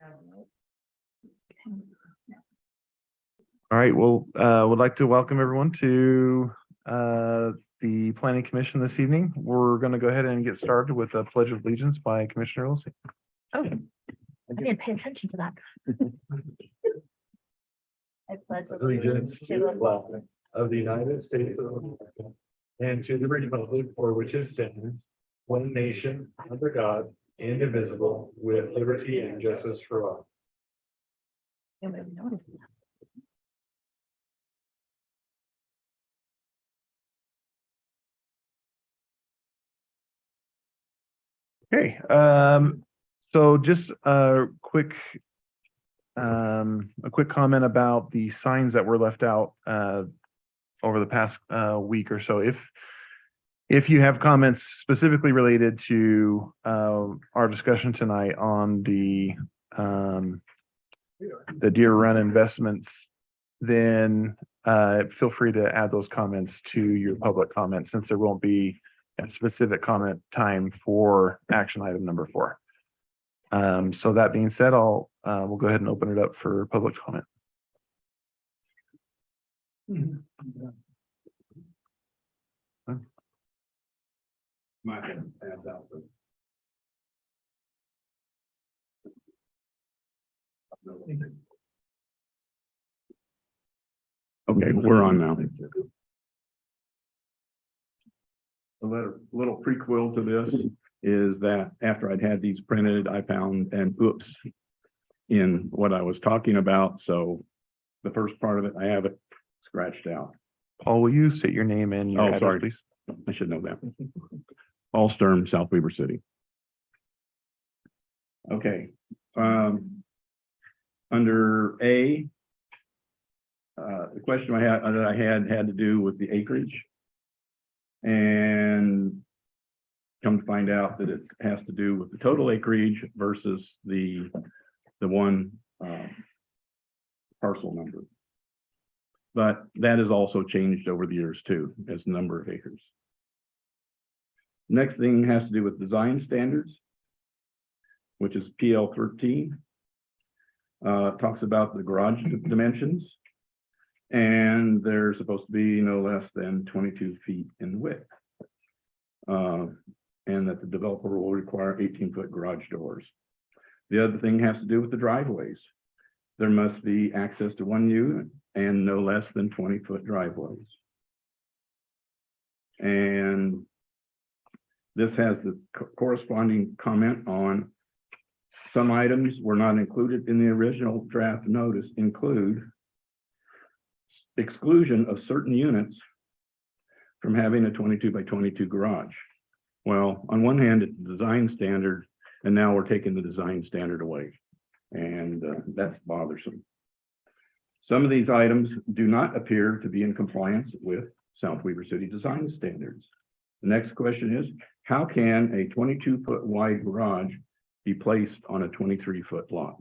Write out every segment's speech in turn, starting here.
All right, well, would like to welcome everyone to the Planning Commission this evening. We're going to go ahead and get started with a Pledge of Allegiance by Commissioner Wilson. Oh, I didn't pay attention to that. I pledge Allegiance to the flag of the United States of America and to the republic for which it stands, one nation, under God, indivisible, with liberty and justice for all. I didn't even notice that. Okay, so just a quick comment about the signs that were left out over the past week or so. If you have comments specifically related to our discussion tonight on the Deer Run investments, then feel free to add those comments to your public comments, since there won't be a specific comment time for action item number 4. So that being said, we'll go ahead and open it up for public comment. Okay, we're on now. A little prequel to this is that after I'd had these printed, I found an oops in what I was talking about. So the first part of it, I have it scratched out. Paul, will you state your name and your Oh, address, sorry. please? I should know that. Paul Sturm, South Weaver City. Okay. Under A, the question I had to do with the acreage. And come to find out that it has to do with the total acreage versus the one parcel number. But that has also changed over the years too, as the number of acres. Next thing has to do with design standards, which is PL 13. Talks about the garage dimensions. And they're supposed to be no less than 22 feet in width. And that the developer will require 18-foot garage doors. The other thing has to do with the driveways. There must be access to one unit and no less than 20-foot driveways. And this has the corresponding comment on some items were not included in the original draft notice, include exclusion of certain units from having a 22 by 22 garage. Well, on one hand, it's a design standard, and now we're taking the design standard away, and that's bothersome. Some of these items do not appear to be in compliance with South Weaver City design standards. The next question is, how can a 22-foot wide garage be placed on a 23-foot lot?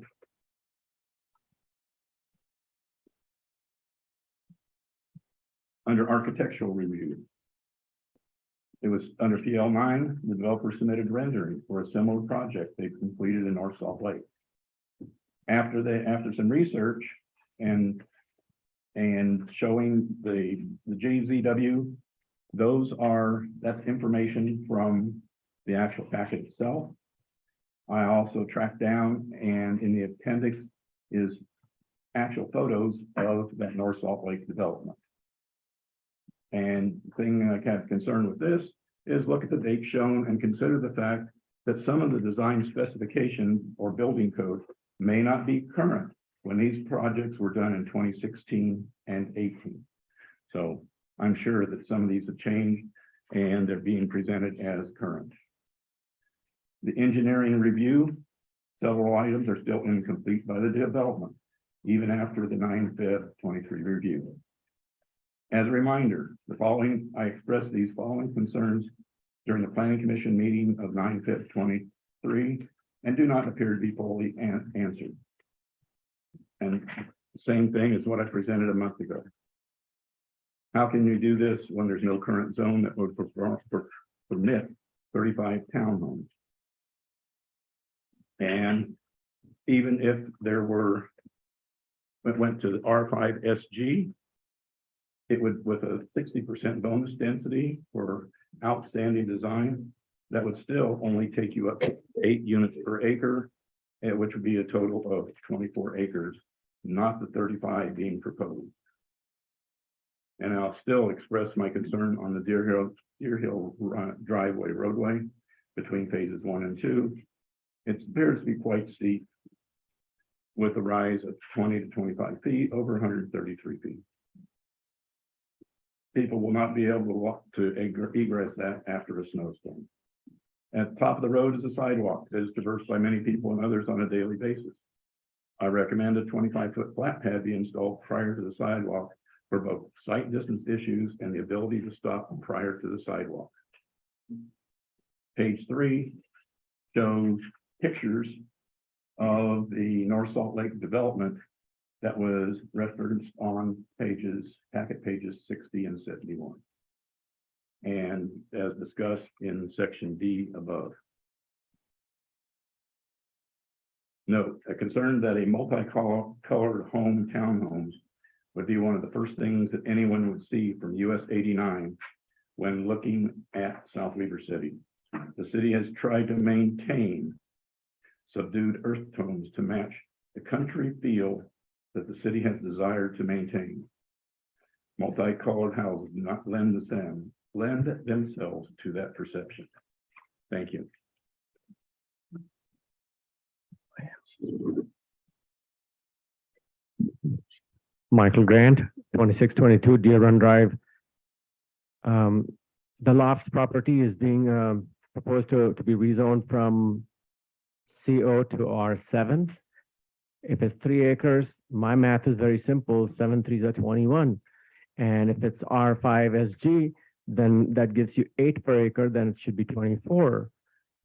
Under architectural review, it was under PL9, the developer submitted rendering for a similar project they completed in North Salt Lake. After some research and showing the JZW, that's information from the actual packet itself. I also tracked down, and in the appendix is actual photos of that North Salt Lake development. And the thing I have concern with this is look at the date shown and consider the fact that some of the design specifications or building code may not be current when these projects were done in 2016 and 18. So I'm sure that some of these have changed and they're being presented as current. The engineering review, several items are still incomplete by the development, even after the 9/5/23 review. As a reminder, I expressed these following concerns during the Planning Commission meeting of 9/5/23 and do not appear to be fully answered. And the same thing as what I presented a month ago. How can you do this when there's no current zone that would permit 35 townhomes? And even if there were, it went to the R5 SG, it would, with a 60% bonus density for outstanding design, that would still only take you up to 8 units per acre, which would be a total of 24 acres, not the 35 being proposed. And I'll still express my concern on the Deer Hill driveway roadway between phases 1 and 2. It appears to be quite steep, with a rise of 20 to 25 feet over 133 feet. People will not be able to walk to egress that after a snowstorm. At the top of the road is a sidewalk that is traversed by many people and others on a daily basis. I recommend a 25-foot flat pad be installed prior to the sidewalk for both sight distance issues and the ability to stop prior to the sidewalk. Page 3 shows pictures of the North Salt Lake development that was referenced on packet pages 60 and 71. And as discussed in section D above. Note, a concern that a multicolored home townhomes would be one of the first things that anyone would see from US 89 when looking at South Weaver City. The city has tried to maintain subdued earth tones to match the country feel that the city has desired to maintain. Multicolored houses do not lend themselves to that perception. Thank you. Michael Grant, 2622 Deer Run Drive. The Lofts property is being proposed to be rezoned from CO to R7. If it's 3 acres, my math is very simple, 7 3s are 21. And if it's R5 SG, then that gives you 8 per acre, then it should be 24.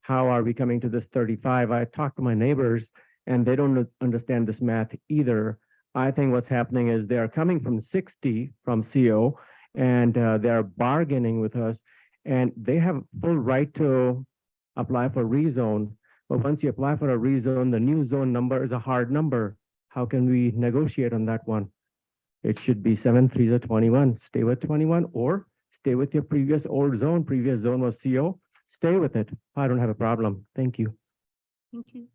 How are we coming to this 35? I talked to my neighbors and they don't understand this math either. I think what's happening is they are coming from 60 from CO and they are bargaining with us and they have full right to apply for rezone. But once you apply for a rezone, the new zone number is a hard number. How can we negotiate on that one? It should be 7 3s are 21. Stay with 21 or stay with your previous old zone. Previous zone was CO. Stay with it. I don't have a problem. Thank you. Thank you.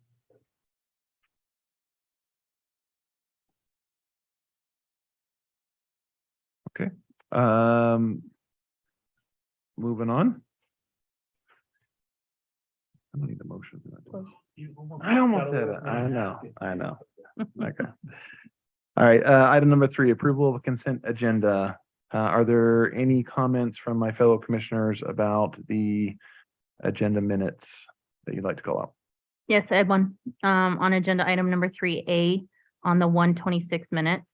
Moving on. I don't need a motion for that. I almost said it. I know. Okay. All right, item number 3, approval of a consent agenda. Are there any comments from my fellow commissioners about the agenda minutes that you'd like to call out? Yes, I had one, on agenda item number 3A on the 126 minutes.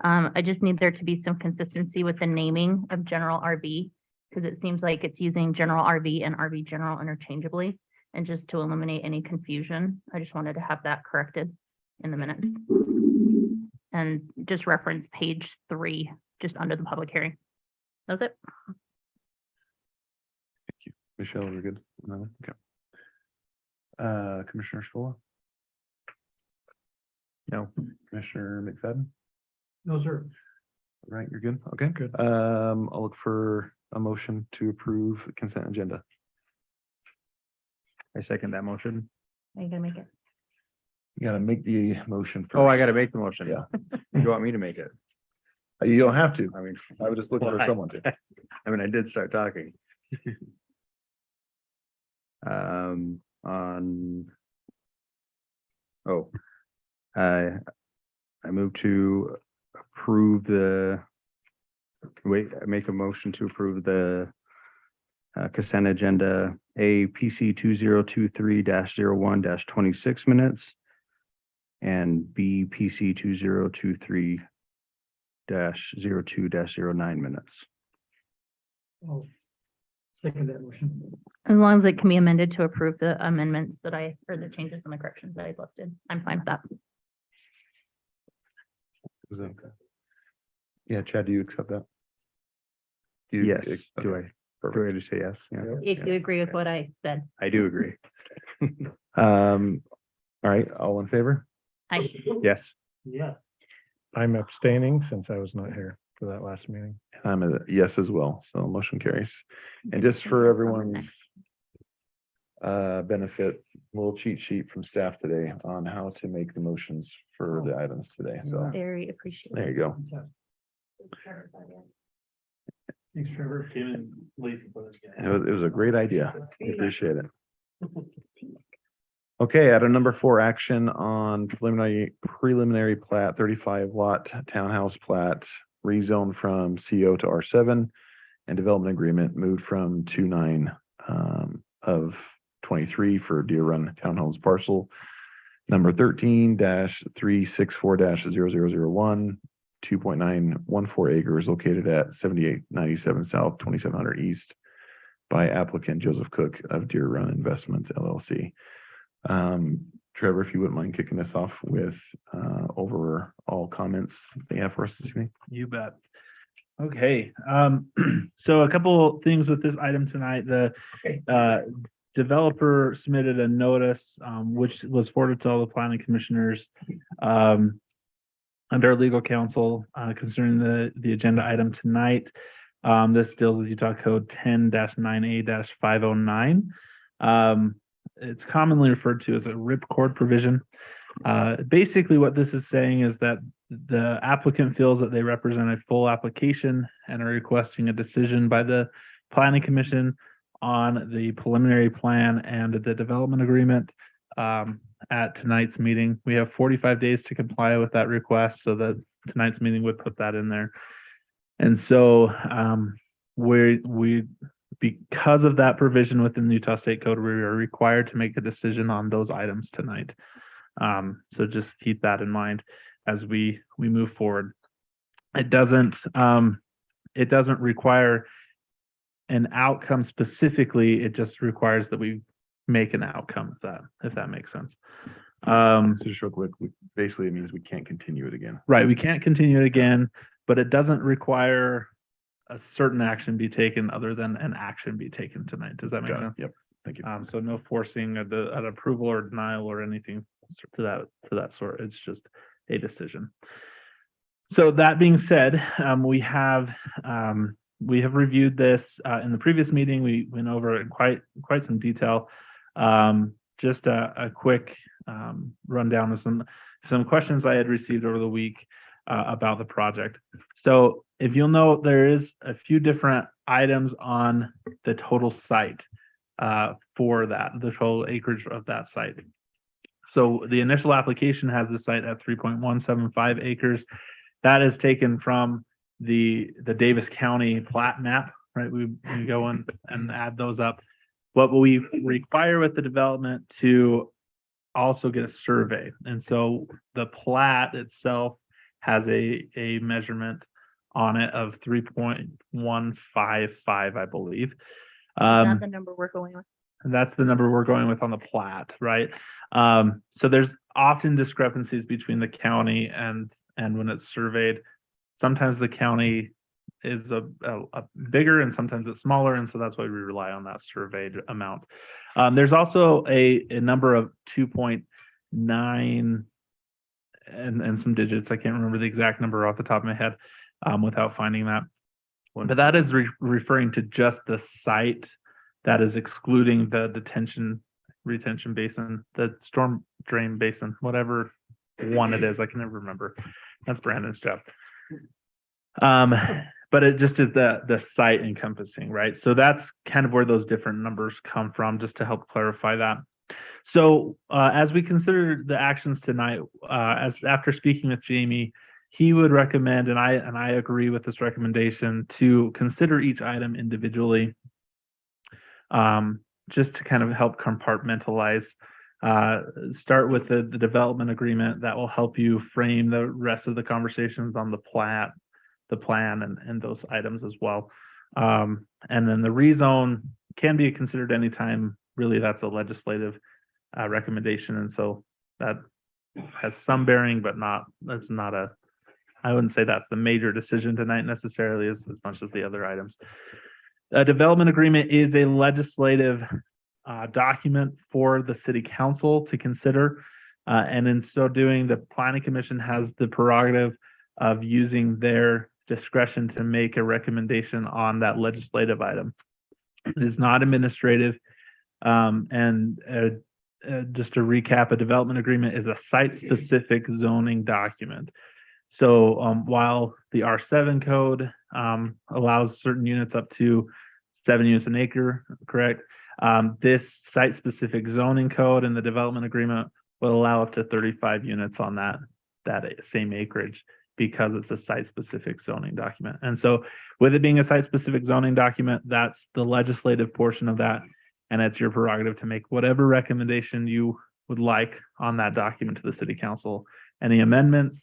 I just need there to be some consistency with the naming of general RV, because it seems like it's using general RV and RV general interchangeably. And just to eliminate any confusion, I just wanted to have that corrected in the minutes. And just reference page 3, just under the public hearing. That's it. Thank you. Michelle, we're good? No? Okay. Commissioner Scola? No. Commissioner McFadden? No, sir. Right, you're good? Okay. Good. I'll look for a motion to approve the consent agenda. I second that motion. Are you gonna make it? You gotta make the motion first. Oh, I gotta make the motion. Yeah. You want me to make it? You don't have to. I mean, I was just looking for Why? someone to. I mean, I did start talking. I move to approve I make a motion to approve the consent agenda A PC 2023-01-26 minutes and B PC 2023-02-09 minutes. Oh, second that motion. As long as it can be amended to approve the amendments that or the changes and the corrections that I listed, I'm fine with that. Is that okay? Yeah, Chad, do you accept that? Do you- Yes. okay, Do I perfect. just say yes? Yeah. If you agree with what I said. I do agree. All right, all in favor? Yes, Yeah. I'm abstaining since I was not here for that last meeting. I'm a yes as well, so motion carries. And just for everyone's benefit, little cheat sheet from staff today on how to make the motions for the items today, so Very appreciated. there you go. Thanks, Trevor. Came in late. It was a great idea. I appreciate it. Okay, item number 4, action on preliminary plat, 35 lot townhouse plat, rezone from CO to R7 and development agreement moved from 2/9 of 23 for Deer Run Townhomes parcel number 13-364-0001, 2.914 acres located at 7897 South, 2700 East by applicant Joseph Cook of Deer Run Investments LLC. Trevor, if you wouldn't mind kicking us off with overall comments they have for us this evening. You bet. Okay, so a couple things with this item tonight. The developer submitted a notice, which was forwarded to all the planning commissioners under legal counsel concerning the agenda item tonight. This deals with Utah Code 10-9A-509. It's commonly referred to as a ripcord provision. Basically, what this is saying is that the applicant feels that they represent a full application and are requesting a decision by the planning commission on the preliminary plan and the development agreement at tonight's meeting. We have 45 days to comply with that request, so that tonight's meeting would put that in there. And so we because of that provision within the Utah State Code, we are required to make a decision on those items tonight. So just keep that in mind as we move forward. It doesn't require an outcome specifically. It just requires that we make an outcome if that makes sense. So just real quick, basically it means we can't continue it again. Right, we can't continue it again, but it doesn't require a certain action be taken other than an action be taken tonight. Does that make Got it. sense? Yep, thank you. So no forcing an approval or denial or anything to that sort. It's just a decision. So that being said, we have reviewed this in the previous meeting. We went over it in quite some detail. Just a quick rundown of some questions I had received over the week about the project. So if you'll note, there is a few different items on the total site for the total acreage of that site. So the initial application has the site at 3.175 acres. That is taken from the Davis County plat map, right? We go in and add those up. What we require with the development to also get a survey. And so the plat itself has a measurement on it of 3.155, I believe. Not the number we're going with. And that's the number we're going with on the plat, right? So there's often discrepancies between the county and when it's surveyed. Sometimes the county is a bigger and sometimes it's smaller, and so that's why we rely on that surveyed amount. There's also a number of 2.9 and some digits. I can't remember the exact number off the top of my head without finding that. But that is referring to just the site. That is excluding the retention basin, the storm drain basin, whatever one it is. I can never remember. That's Brandon's job. But it just is the site encompassing, right? So that's kind of where those different numbers come from, just to help clarify that. So as we consider the actions tonight, after speaking with Jamie, he would recommend, and I agree with this recommendation, to consider each item individually, just to kind of help compartmentalize. Start with the development agreement. That will help you frame the rest of the conversations on the plan and those items as well. And then the rezone can be considered anytime. Really, that's a legislative recommendation, and so that has some bearing, but that's not I wouldn't say that's the major decision tonight necessarily as much as the other items. A development agreement is a legislative document for the city council to consider. And in so doing, the planning commission has the prerogative of using their discretion to make a recommendation on that legislative item. It is not administrative. Just to recap, a development agreement is a site-specific zoning document. So while the R7 code allows certain units up to 7 units an acre, correct? This site-specific zoning code and the development agreement will allow up to 35 units on that same acreage because it's a site-specific zoning document. And so with it being a site-specific zoning document, that's the legislative portion of that. And it's your prerogative to make whatever recommendation you would like on that document to the city council. Any amendments,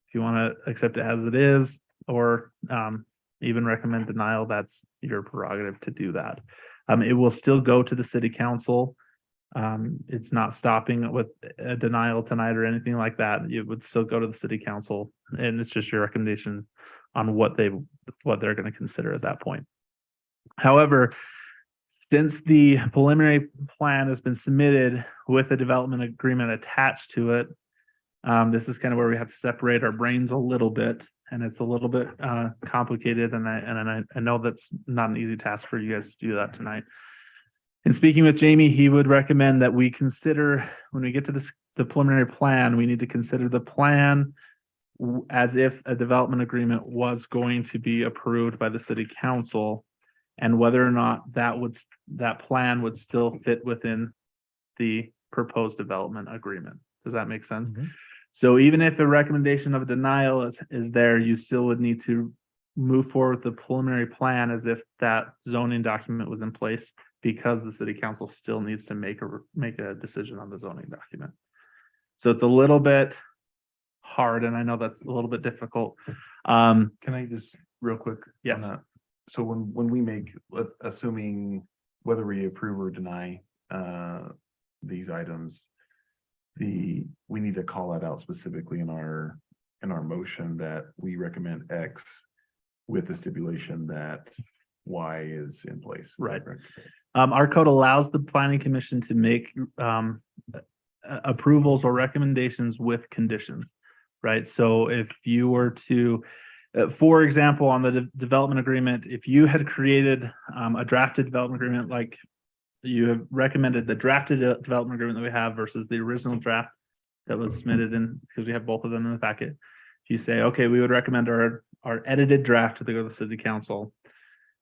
if you want to accept it as it is, or even recommend denial, that's your prerogative to do that. It will still go to the city council. It's not stopping with a denial tonight or anything like that. It would still go to the city council, and it's just your recommendation on what they're going to consider at that point. However, since the preliminary plan has been submitted with a development agreement attached to it, this is kind of where we have to separate our brains a little bit, and it's a little bit complicated, and I know that's not an easy task for you guys to do that tonight. In speaking with Jamie, he would recommend that we consider, when we get to the preliminary plan, we need to consider the plan as if a development agreement was going to be approved by the city council, and whether or not that plan would still fit within the proposed development agreement. Does that make sense? Mhm. So even if a recommendation of a denial is there, you still would need to move forward with the preliminary plan as if that zoning document was in place, because the city council still needs to make a decision on the zoning document. So it's a little bit hard, and I know that's a little bit difficult. Can I just real quick? Yes. on that? So when we make, assuming whether we approve or deny these items, we need to call that out specifically in our motion that we recommend X with the stipulation that Y is in place. Right. Our code allows the planning commission to make approvals or recommendations with conditions, right? So if you were to, for example, on the development agreement, if you had created a drafted development agreement, like you have recommended the drafted development agreement that we have versus the original draft that was submitted in, because we have both of them in the packet. If you say, okay, we would recommend our edited draft to the city council,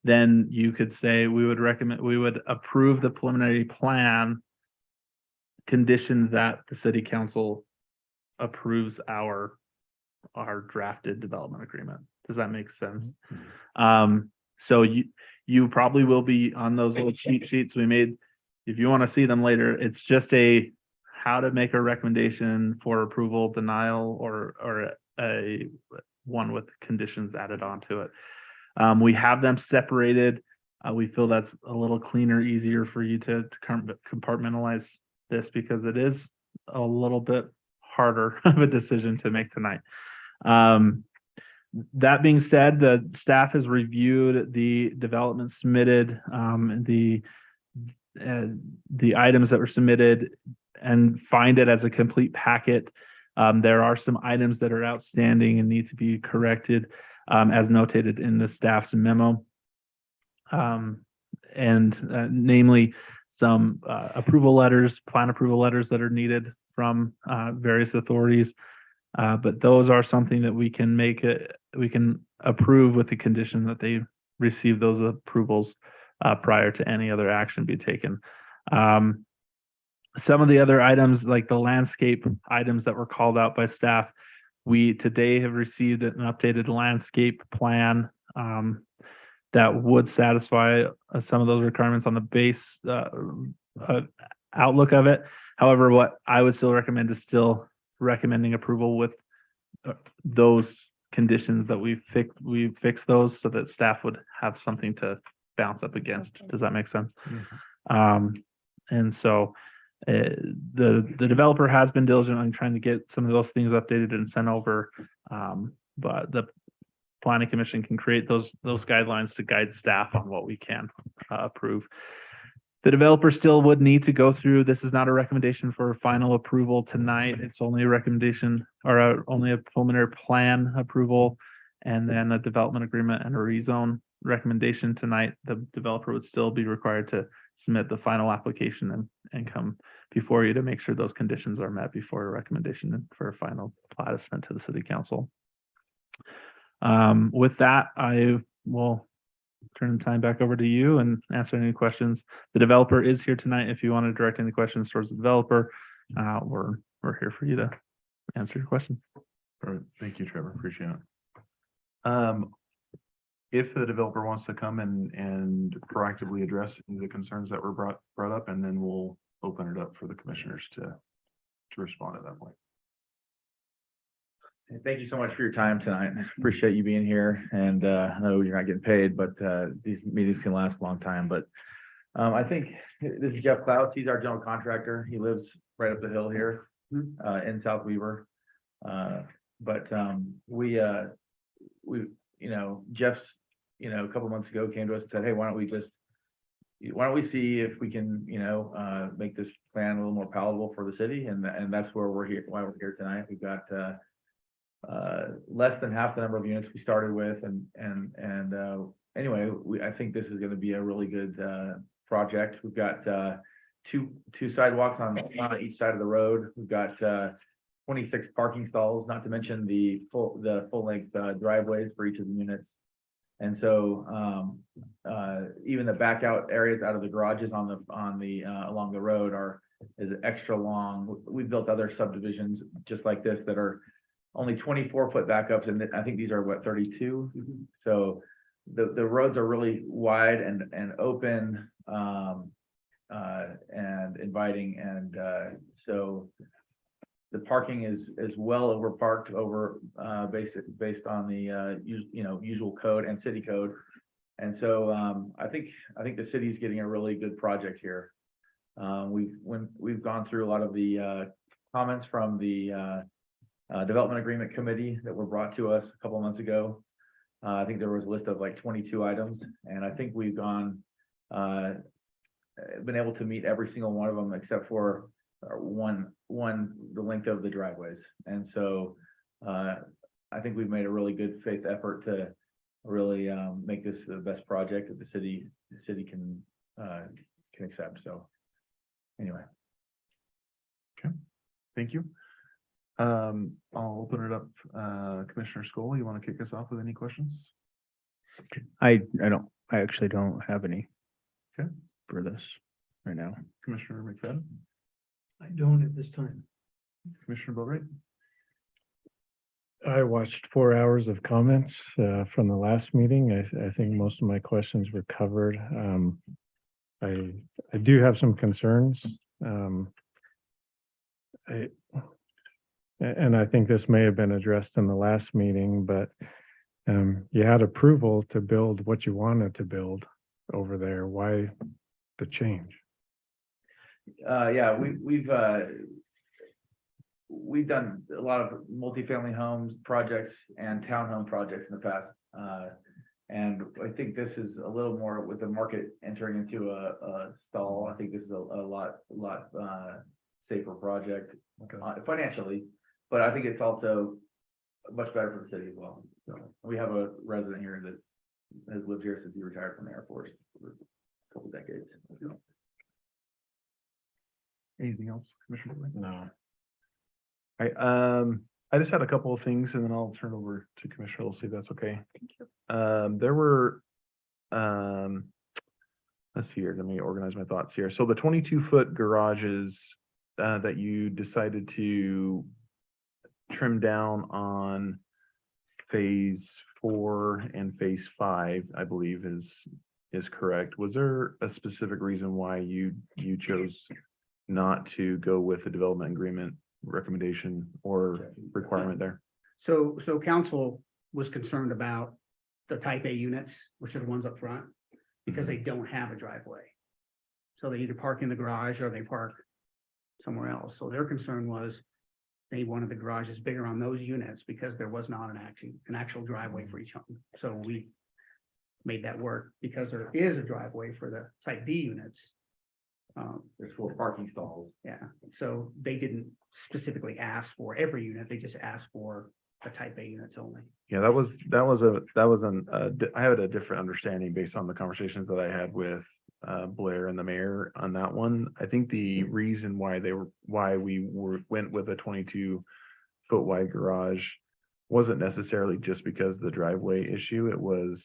then you could say we would approve the preliminary plan conditions that the city council approves our drafted development agreement. Does that make sense? So you probably will be on those little cheat sheets we made. If you want to see them later, it's just how to make a recommendation for approval, denial, or a one with conditions added onto it. We have them separated. We feel that's a little cleaner, easier for you to compartmentalize this, because it is a little bit harder of a decision to make tonight. That being said, the staff has reviewed the development submitted, the items that were submitted, and find it as a complete packet. There are some items that are outstanding and need to be corrected, as notated in the staff's memo, namely some approval letters, plan approval letters that are needed from various authorities. But those are something that we can approve with the condition that they receive those approvals prior to any other action be taken. Some of the other items, like the landscape items that were called out by staff, we today have received an updated landscape plan that would satisfy some of those requirements on the base outlook of it. However, what I would still recommend is still recommending approval with those conditions that we fix those so that staff would have something to bounce up against. Does that make sense? And so the developer has been diligent on trying to get some of those things updated and sent over, but the planning commission can create those guidelines to guide staff on what we can approve. The developer still would need to go through, this is not a recommendation for final approval tonight. It's only a recommendation or only a preliminary plan approval. And then a development agreement and a rezone recommendation tonight. The developer would still be required to submit the final application and come before you to make sure those conditions are met before a recommendation for a final plat is sent to the city council. With that, I will turn the time back over to you and answer any questions. The developer is here tonight. If you want to direct any questions towards the developer, we're here for you to answer your questions. Perfect. Thank you, Trevor. Appreciate it. If the developer wants to come and proactively address the concerns that were brought up, and then we'll open it up for the commissioners to respond at that point. Thank you so much for your time tonight. Appreciate you being here, and I know you're not getting paid, but these meetings can last a long time. But I think this is Jeff Klaus. He's our general contractor. He lives right up the hill here in South Weaver. Jeff's, a couple months ago came to us and said, hey, why don't we see if we can, make this plan a little more palatable for the city? And that's where we're here, why we're here tonight. We've got less than half the number of units we started with. Anyway, I think this is going to be a really good project. We've got two sidewalks on each side of the road. We've got 26 parking stalls, not to mention the full length driveways for each of the units. And so even the back out areas out of the garages along the road is extra long. We've built other subdivisions just like this that are only 24-foot backups, and I think these are 32. So the roads are really wide and open and inviting, and so the parking is well over parked over based on the usual code and city code. And so I think the city's getting a really good project here. We've gone through a lot of the comments from the development agreement committee that were brought to us a couple of months ago. I think there was a list of like 22 items, and I think we've been able to meet every single one of them except for the length of the driveways. And so I think we've made a really good faith effort to really make this the best project that the city can accept. So anyway. Okay, thank you. I'll open it up. Commissioner Skoll, you want to kick us off with any questions? I actually don't have any. Okay. For this right now. Commissioner McFadden? I don't at this time. Commissioner Boatright? I watched 4 hours of comments from the last meeting. I think most of my questions were covered. I do have some concerns. And I think this may have been addressed in the last meeting, but you had approval to build what you wanted to build over there. Why the change? Yeah, we've done a lot of multifamily homes projects and townhome projects in the past. And I think this is a little more with the market entering into a stall. I think this is a lot safer project financially, but I think it's also much better for the city as well. So we have a resident here that has lived here since he retired from the Air Force for a couple decades. Anything else, Commissioner Boatright? No. I just had a couple of things, and then I'll turn over to Commissioner. We'll see if that's okay. Thank you. There were, let's see here. Let me organize my thoughts here. So the 22-foot garages that you decided to trim down on phase 4 and phase 5, I believe is correct. Was there a specific reason why you chose not to go with the development agreement recommendation or requirement there? So council was concerned about the type A units, which are the ones up front, because they don't have a driveway. So they either park in the garage or they park somewhere else. So their concern was they wanted the garages bigger on those units because there was not an actual driveway for each home. So we made that work because there is a driveway for the type B units. There's 4 parking stalls. Yeah, so they didn't specifically ask for every unit, they just asked for the type A units only. Yeah, I had a different understanding based on the conversations that I had with Blair and the mayor on that one. I think the reason why we went with a 22-foot wide garage wasn't necessarily just because of the driveway issue. It was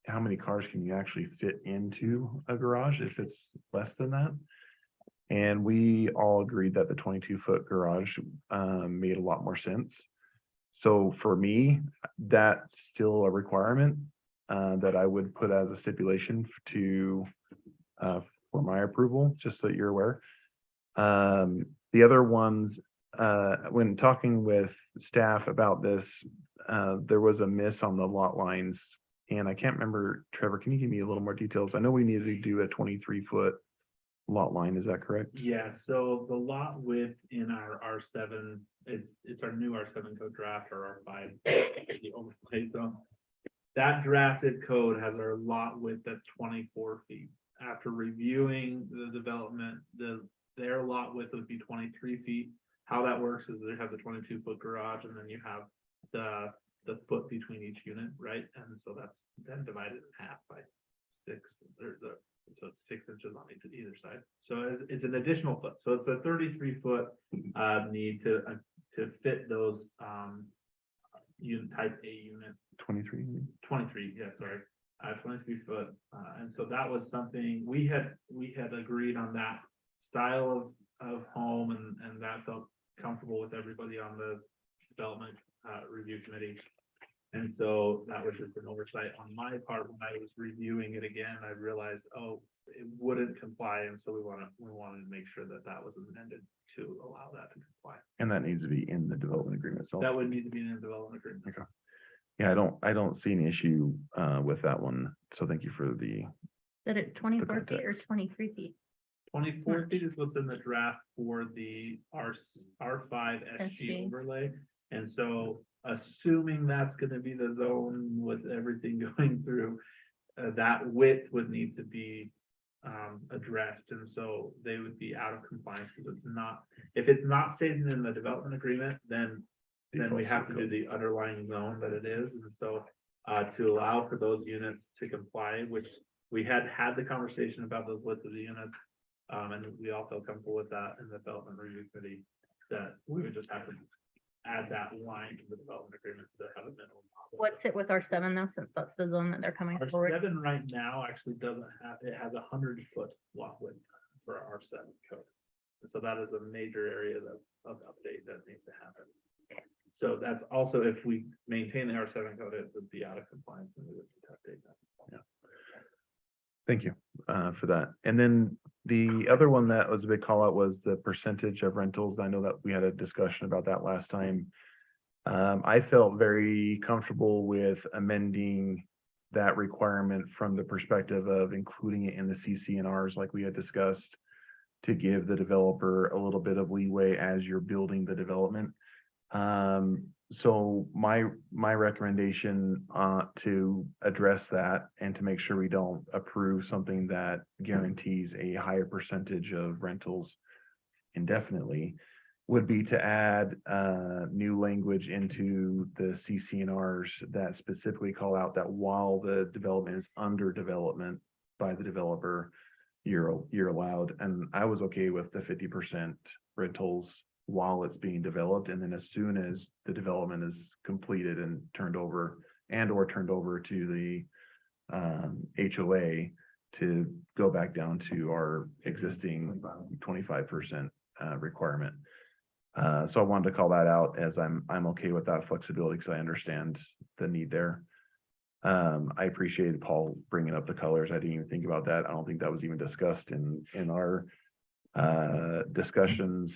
how many cars can you actually fit into a garage if it's less than that? And we all agreed that the 22-foot garage made a lot more sense. So for me, that's still a requirement that I would put as a stipulation for my approval, just so you're aware. The other ones, when talking with staff about this, there was a miss on the lot lines. And I can't remember, Trevor, can you give me a little more details? I know we needed to do a 23-foot lot line, is that correct? Yeah, so the lot width in our R7, it's our new R7 code draft or R5, the overlay zone. That drafted code has our lot width at 24 feet. After reviewing the development, their lot width would be 23 feet. How that works is they have the 22-foot garage and then you have the foot between each unit, right? And so that's then divided in half by 6. So it's 6 inches on either side. So it's an additional foot. So it's a 33-foot need to fit those type A units. 23. 23, yeah, sorry. 23 foot. And so that was something we had agreed on, that style of home, and that felt comfortable with everybody on the development review committee. And so that was just an oversight on my part. When I was reviewing it again, I realized, oh, it wouldn't comply. And so we wanted to make sure that was amended to allow that to comply. And that needs to be in the development agreement. So That would need to be in the development agreement. okay. Yeah, I don't see any issue with that one. So thank you for the, That it's 24 feet or context. 23 feet? 24 feet is what's in the draft for the R5 SG SG. overlay. And so assuming that's gonna be the zone with everything going through, that width would need to be addressed. And so they would be out of compliance because if it's not stated in the development agreement, then we have to do the underlying zone that it is. And so to allow for those units to comply, which we had the conversation about those widths of the units, and we all felt comfortable with that in the development review committee, that we would just have to add that line to the development agreement to have a minimum. What's it with R7 though, since that's the zone that they're coming forward? R7 right now actually doesn't have, it has 100-foot lot width for our R7 code. So that is a major area of update that needs to happen. So that's also, if we maintain the R7 code, it would be out of compliance and we would need to update that. thank you for that. And then the other one that was a big call out was the percentage of rentals. I know that we had a discussion about that last time. I felt very comfortable with amending that requirement from the perspective of including it in the CC&Rs like we had discussed, to give the developer a little bit of leeway as you're building the development. So my recommendation to address that and to make sure we don't approve something that guarantees a higher percentage of rentals indefinitely would be to add new language into the CC&Rs that specifically call out that while the development is under development by the developer, you're allowed. And I was okay with the 50% rentals while it's being developed. And then as soon as the development is completed and turned over to the HOA, to go back down to our existing 25% requirement. So I wanted to call that out, as I'm okay with that flexibility because I understand the need there. I appreciated Paul bringing up the colors. I didn't even think about that. I don't think that was even discussed in our discussions.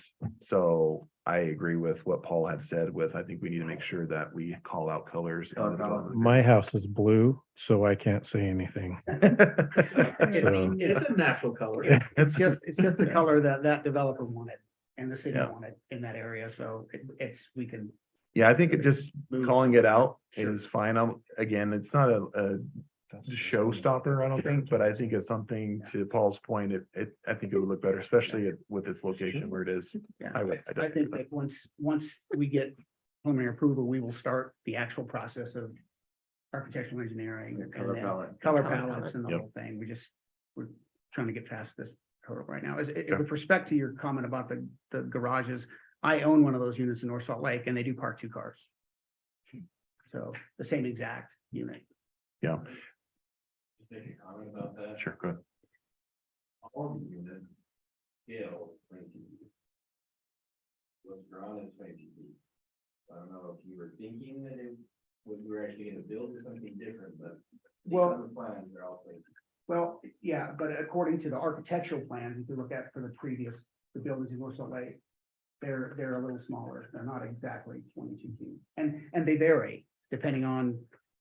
So I agree with what Paul had said I think we need to make sure that we call out colors. in the development My house is blue, so I can't say anything. agreement. It's a natural color. It's just the color that developer wanted and the city Yeah. wanted in that area, so we can. Yeah, I think it just move. calling it out Sure. is fine. Again, it's not a showstopper, I don't think, but I think it's something, to Paul's point, I think it would look better, especially with its location where it is. Yeah. I I think that once we get preliminary approval, we will start the actual process of architectural engineering. and Color then palette. Color Color palettes palette. and the Yep. whole thing. We're trying to get past this hurdle right now. Yeah. With respect to your comment about the garages, I own one of those units in North Salt Lake and they do park 2 cars. So the same exact unit. Yeah, Just make a comment about that. sure, go ahead. All the units, scale, 22 feet. Was drawn as 22 feet. I don't know if you were thinking that it was, we were actually gonna build something different, but. Well- the plans are all 22. Well, yeah, but according to the architectural plans, if you look at for the buildings in North Salt Lake, they're a little smaller. They're not exactly 22 feet. And they vary depending on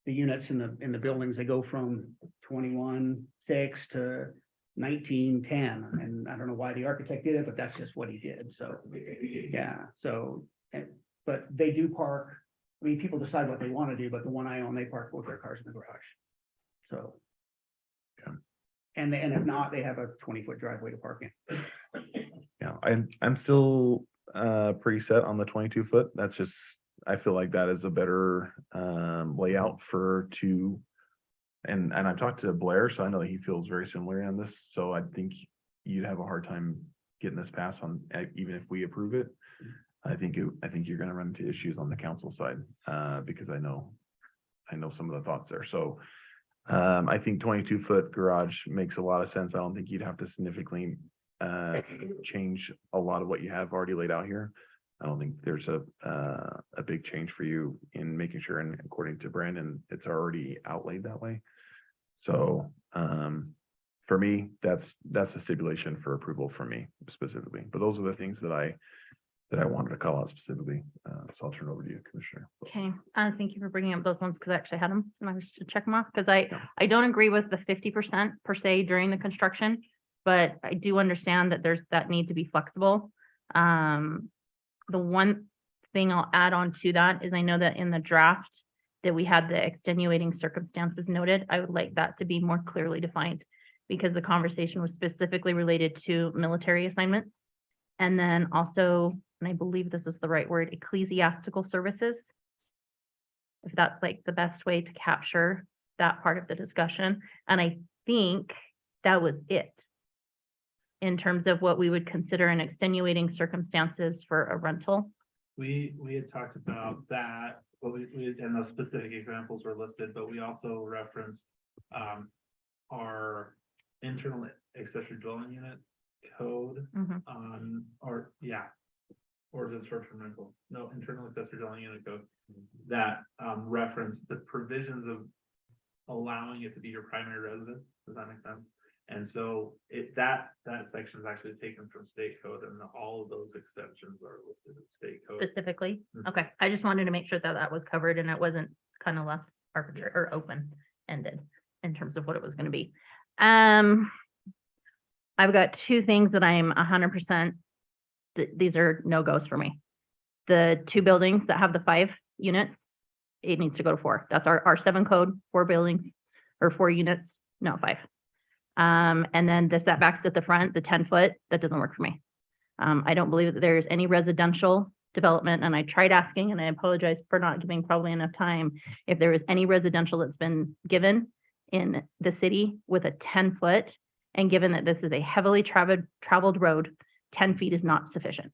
the units in the buildings. They go from 21.6 to 19.10. And I don't know why the architect did it, but that's just what he did. So, yeah, so, but they do park. I mean, people decide what they want to do, but the one I own, they park both their cars in the garage. So. Yeah. And if not, they have a 20-foot driveway to park in. Yeah, I'm still pretty set on the 22 foot. That's just, I feel like that is a better layout and I've talked to Blair, so I know he feels very similar on this. So I think you'd have a hard time getting this passed on, even if we approve it. I think you're gonna run into issues on the council side, because I know some of the thoughts there. So I think 22-foot garage makes a lot of sense. I don't think you'd have to significantly change a lot of what you have already laid out here. I don't think there's a big change for you in making sure, and according to Brandon, it's already outlaid that way. So for me, that's a stipulation for approval for me specifically. But those are the things that I wanted to call out specifically. So I'll turn it over to you, Commissioner. Okay, thank you for bringing up those ones, because I actually had them, and I was to check them off, because I don't agree with the 50% per se during the construction, but I do understand that there's that need to be flexible. The one thing I'll add on to that is I know that in the draft that we had the extenuating circumstances noted, I would like that to be more clearly defined, because the conversation was specifically related to military assignments. And then also, and I believe this is the right word, ecclesiastical services. If that's like the best way to capture that part of the discussion. And I think that was it in terms of what we would consider an extenuating circumstances for a rental. We had talked about that, but we and those specific examples were listed, but we also referenced our internal accessory dwelling unit code Mhm. or the short-term rental, no, internal accessory dwelling unit code that referenced the provisions of allowing it to be your primary residence. Does that make sense? And so that section is actually taken from state code, and all of those exceptions are listed in state code. Specifically, Mhm. okay, I just wanted to make sure that that was covered and it wasn't kind of left arbitrary or open-ended in terms of what it was going to be. I've got 2 things that I'm 100%, these are no-goes for me. The 2 buildings that have the 5 units, it needs to go to 4. That's our R7 code, 4 buildings or 4 units, no 5. And then the setbacks at the front, the 10-foot, that doesn't work for me. I don't believe that there's any residential development, and I tried asking, and I apologize for not giving probably enough time, if there was any residential that's been given in the city with a 10-foot, and given that this is a heavily traveled road, 10 feet is not sufficient,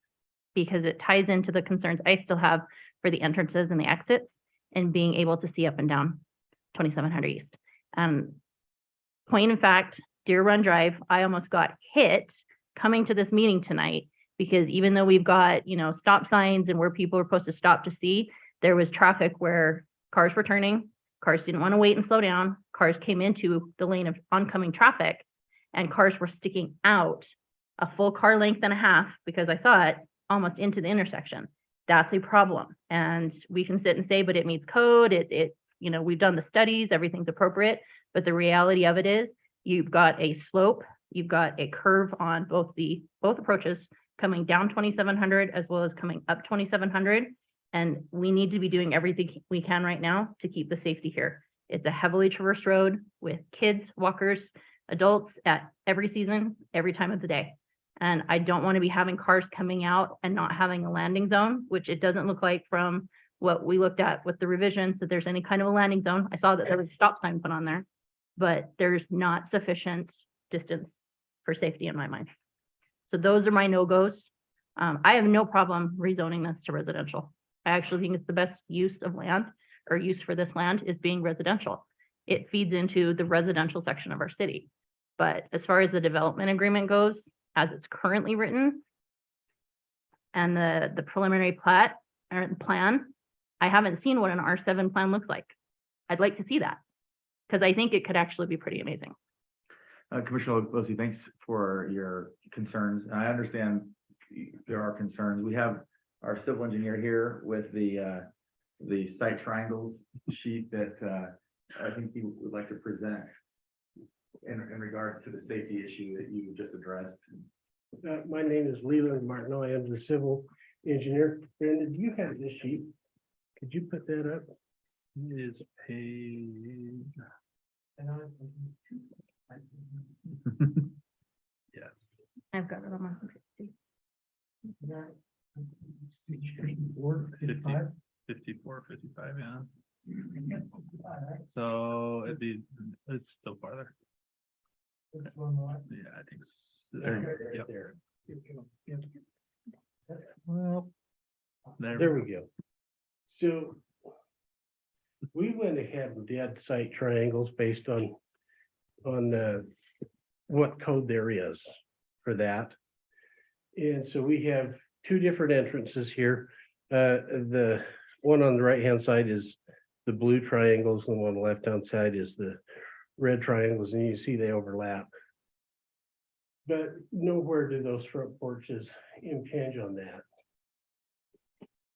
because it ties into the concerns I still have for the entrances and the exits and being able to see up and down 2700 East. Point in fact, Deer Run Drive, I almost got hit coming to this meeting tonight, because even though we've got, stop signs and where people are supposed to stop to see, there was traffic where cars were turning, cars didn't want to wait and slow down, cars came into the lane of oncoming traffic, and cars were sticking out a full car length and a half, because I saw it almost into the intersection. That's a problem. And we can sit and say, but it meets code, we've done the studies, everything's appropriate. But the reality of it is, you've got a slope, you've got a curve on both approaches coming down 2700 as well as coming up 2700. And we need to be doing everything we can right now to keep the safety here. It's a heavily traversed road with kids, walkers, adults at every season, every time of the day. And I don't want to be having cars coming out and not having a landing zone, which it doesn't look like from what we looked at with the revisions, that there's any kind of a landing zone. I saw that there was a stop sign put on there, but there's not sufficient distance for safety in my mind. So those are my no-goes. I have no problem rezoning this to residential. I actually think it's the best use of land or use for this land is being residential. It feeds into the residential section of our city. But as far as the development agreement goes, as it's currently written, and the preliminary plat or plan, I haven't seen what an R7 plan looks like. I'd like to see that, because I think it could actually be pretty amazing. Commissioner Lozey, thanks for your concerns. I understand there are concerns. We have our civil engineer here with the site triangles sheet that I think he would like to present in regards to the safety issue that you just addressed. My name is Leland Martineau. I am the civil engineer. Brandon, do you have this sheet? Could you put that up? Is page. Yes. I've got it on my computer. 54, 55, yeah. So it's still farther. Yeah, I think. Yep. Well, There we go. So we went ahead and did site triangles based on what code there is for that. And so we have two different entrances here. The one on the right-hand side is the blue triangles, and the one on the left-hand side is the red triangles, and you see they overlap. But nowhere do those front porches impinge on that.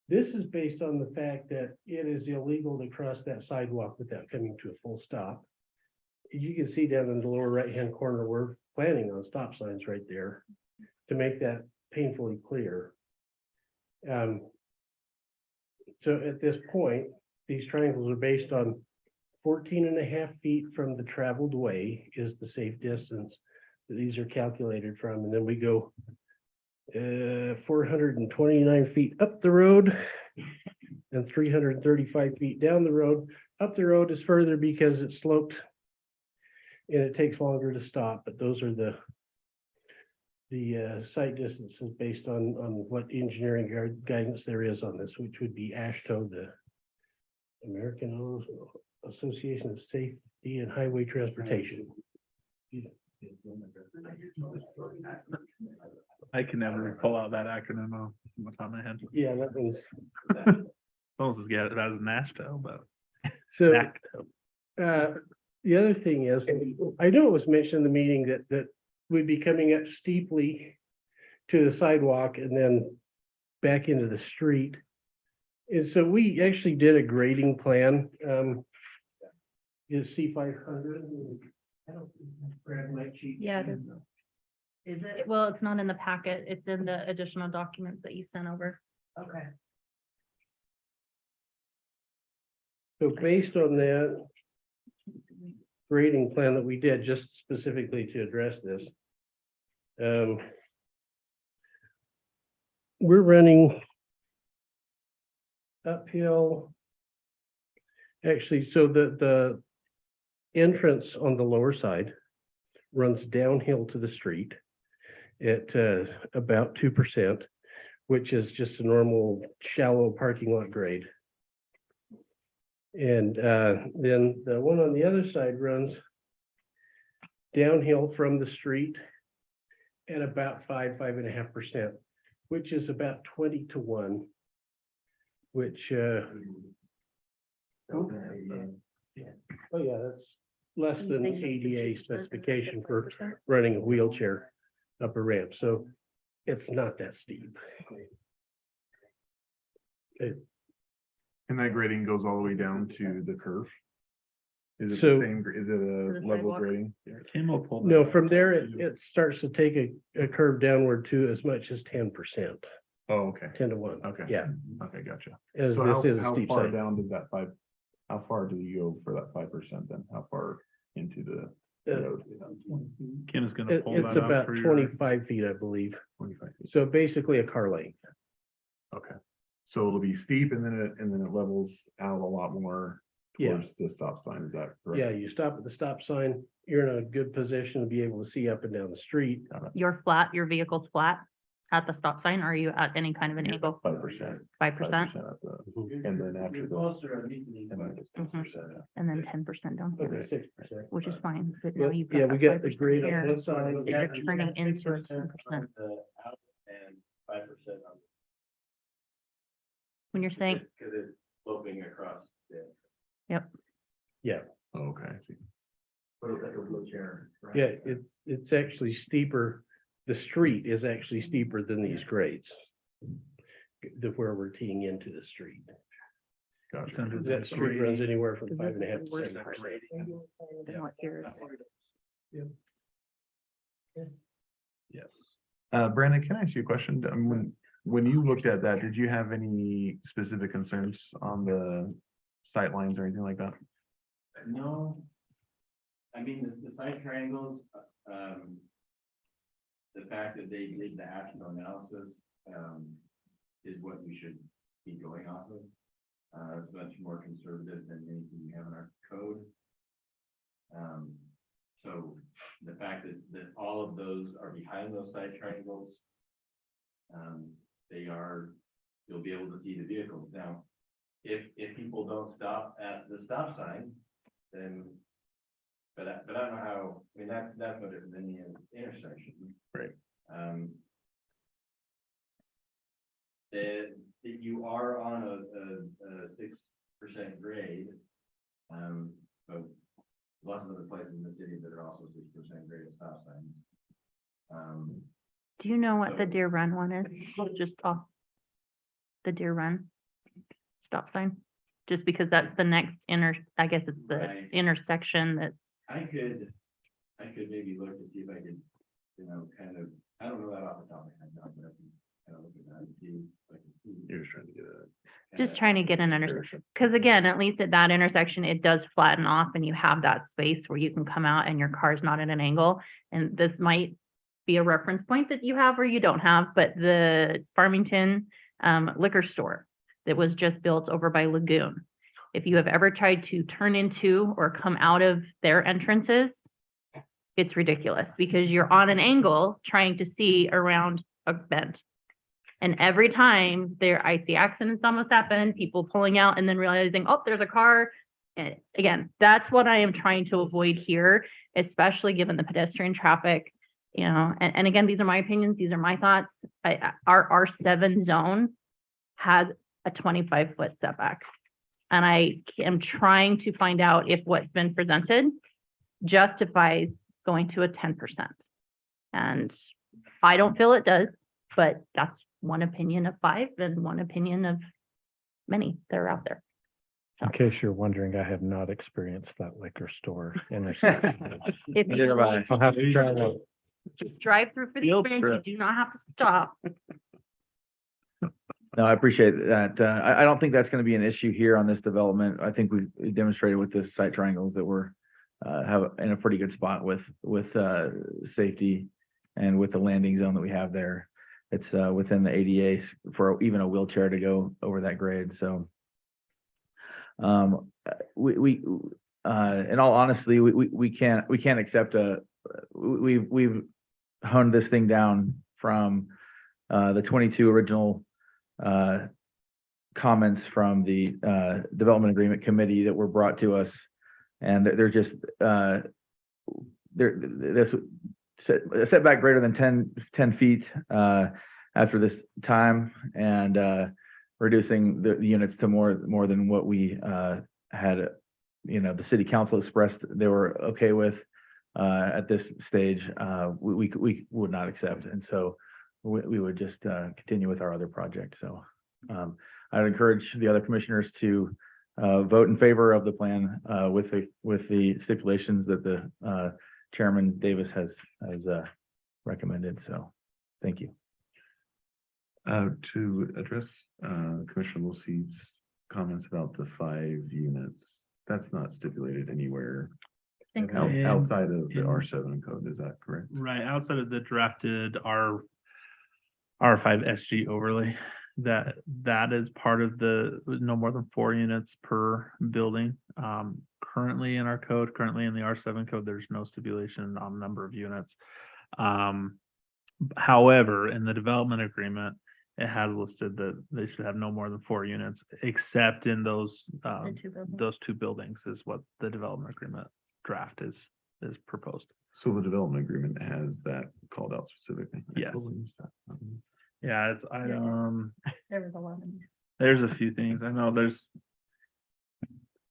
This is based on the fact that it is illegal to cross that sidewalk without coming to a full stop. You can see down in the lower right-hand corner, we're planning on stop signs right there to make that painfully clear. So at this point, these triangles are based on 14.5 feet from the traveled way is the safe distance that these are calculated from. And then we go 429 feet up the road and 335 feet down the road. Up the road is further because it's sloped and it takes longer to stop, but those are the site distances based on what engineering guidance there is on this, which would be AASHTO, the American Association of Safety and Highway Transportation. I can never pull out that acronym off the top of my head. Yeah, that was, Almost as get it as an AASHTO, but. so, NACTO. the other thing is, I know it was mentioned in the meeting that we'd be coming up steeply to the sidewalk and then back into the street. And so we actually did a grading plan, is C500. I don't grab my cheat. Yeah, it is. Is it? Well, it's not in the packet. It's in the additional documents that you sent over. Okay. So based on that grading plan that we did, just specifically to address this, we're running uphill. Actually, so the entrance on the lower side runs downhill to the street at about 2%, which is just a normal shallow parking lot grade. And then the one on the other side runs downhill from the street at about 5.5%, which is about 20 to 1, which oh yeah, that's less than ADA specification for running a wheelchair up a ramp, so it's not that steep. And that grading goes all the way down to the curve? Is it So- the same, is it the a level sidewalk? grading? Camo pulled. No, from there, it starts to take a curve downward to as much as 10%, Oh, okay, 10 to 1. Okay. Yeah, okay, gotcha. as So this is a how steep far side. down does that 5 How far do you go for that 5% then? How far into the Uh, road? Ken is gonna pull It's that out about for your. 25 feet, I believe. 25 feet. So basically a car length. Okay. So it'll be steep and then it levels out a lot more Yeah. towards the stop sign, is that correct? Yeah, you stop at the stop sign, you're in a good position to be able to see up and down the street. Your vehicle's flat at the stop sign, or are you at any kind of an angle? 5%. 5%, At the, and then after the. And then it's 10%. and then 10% down here, Okay, 6%. which is fine, but now you've got. Yeah, we that got the 5% grade here. on one side. You're turning into a 10%. And 5% on. When you're saying, Because it's sloping across. Yeah, Okay. I see. What is like a wheelchair? right? yeah, it's actually steeper. The street is actually steeper than these grades. Where we're teeing into the street. Gotcha. Under That street runs anywhere from 5.5 to Worst 7%. part. than what yours is. Yes. Brandon, can I ask you a question? When you looked at that, did you have any specific concerns on the sight lines or anything like that? No. I mean, the side triangles, the fact that they did the actual analysis, is what we should be going off of. It's much more conservative than anything we have in our code. So the fact that all of those are behind those side triangles, you'll be able to see the vehicles. Now, if people don't stop at the stop sign, then, but I don't know how, I mean, that's no different than the intersection. Right. If you are on a 6% grade, but lots of other places in the city that are also 6% grade stop signs. Do you know what the So- Deer Run one is? Just off the Deer Run stop sign? Just because that's the next I guess it's the Right. intersection that, I could maybe look to see if I could, kind of, I don't know that off the top of my head, now, but I can kind of look at that and see if I can see. You're just trying to get a. just trying to get an understanding. Because again, at least at that intersection, it does flatten off and you have that space where you can come out and your car's not at an angle. And this might be a reference point that you have or you don't have, but the Farmington liquor store that was just built over by Lagoon. If you have ever tried to turn into or come out of their entrances, it's ridiculous because you're on an angle trying to see around a bend. And every time I see accidents almost happen, people pulling out and then realizing, oh, there's a car. And again, that's what I am trying to avoid here, especially given the pedestrian traffic, and again, these are my opinions. These are my thoughts. Our R7 zone has a 25-foot setback. And I am trying to find out if what's been presented justifies going to a 10%. And I don't feel it does, but that's one opinion of 5 and one opinion of many that are out there. In case you're wondering, I have not experienced that liquor store intersection. If you I'll have to try that. just drive through for the Field experience, trip. you do not have to stop. No, I appreciate that. I don't think that's gonna be an issue here on this development. I think we demonstrated with the site triangles that we're have in a pretty good spot with safety and with the landing zone that we have there. It's within the ADA for even a wheelchair to go over that grade, so. We in all honesty, we can't accept we've honed this thing down from the 22 original comments from the development agreement committee that were brought to us. And they're just, this a setback greater than 10 feet after this time, and reducing the units to more than what we had, the city council expressed they were okay with at this stage, we would not accept. And so we would just continue with our other project. So I'd encourage the other commissioners to vote in favor of the plan with the stipulations that the Chairman Davis has recommended. So thank you. To address Commissioner Wilsey's comments about the 5 units, that's not stipulated anywhere Think out- In- outside of the in- R7 code, is that correct? Right, outside of the drafted R5 SG overlay, that is part of the no more than 4 units per building. Currently in our code, currently in the R7 code, there's no stipulation on number of units. However, in the development agreement, it has listed that they should have no more than 4 units, except in those, the two buildings. those 2 buildings is what the development agreement draft is proposed. So the development agreement has that called out specifically? I Yes. believe so. Yeah, it's item, There was 11. there's a few things. I know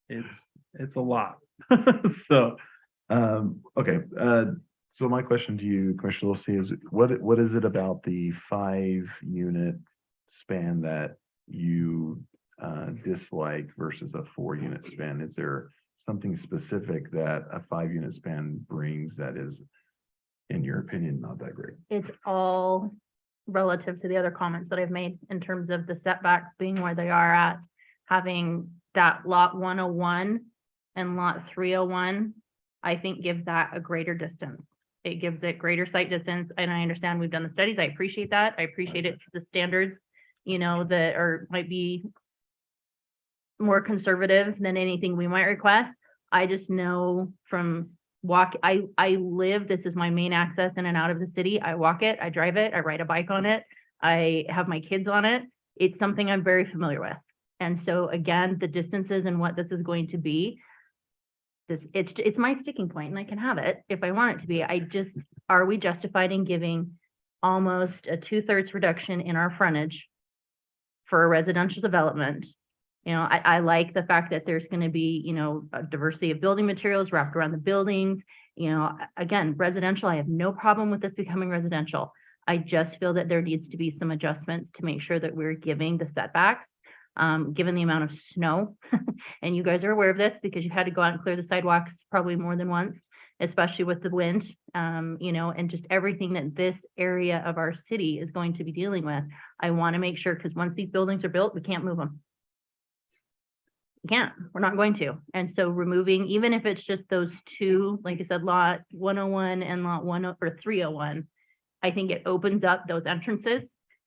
it's a lot. So, Okay, so my question to you, Commissioner Wiltie, is what is it about the 5-unit span that you dislike versus a 4-unit span? Is there something specific that a 5-unit span brings that is, in your opinion, not that great? It's all relative to the other comments that I've made in terms of the setbacks being where they are at, having that lot 101 and lot 301, I think gives that a greater distance. It gives it greater site distance, and I understand we've done the studies. I appreciate that. I appreciate it, the standards, that are, might be more conservative than anything we might request. I just know from I live, this is my main access in and out of the city. I walk it, I drive it, I ride a bike on it. I have my kids on it. It's something I'm very familiar with. And so again, the distances and what this is going to be, it's my sticking point, and I can have it if I want it to be. Are we justified in giving almost a 2/3 reduction in our frontage for a residential development? I like the fact that there's going to be, a diversity of building materials wrapped around the buildings. Again, residential, I have no problem with this becoming residential. I just feel that there needs to be some adjustments to make sure that we're giving the setbacks, given the amount of snow. And you guys are aware of this because you've had to go out and clear the sidewalks probably more than once, especially with the wind, and just everything that this area of our city is going to be dealing with. I want to make sure, because once these buildings are built, we can't move them. We can't, we're not going to. And so removing, even if it's just those 2, like I said, lot 101 and lot 301, I think it opens up those entrances.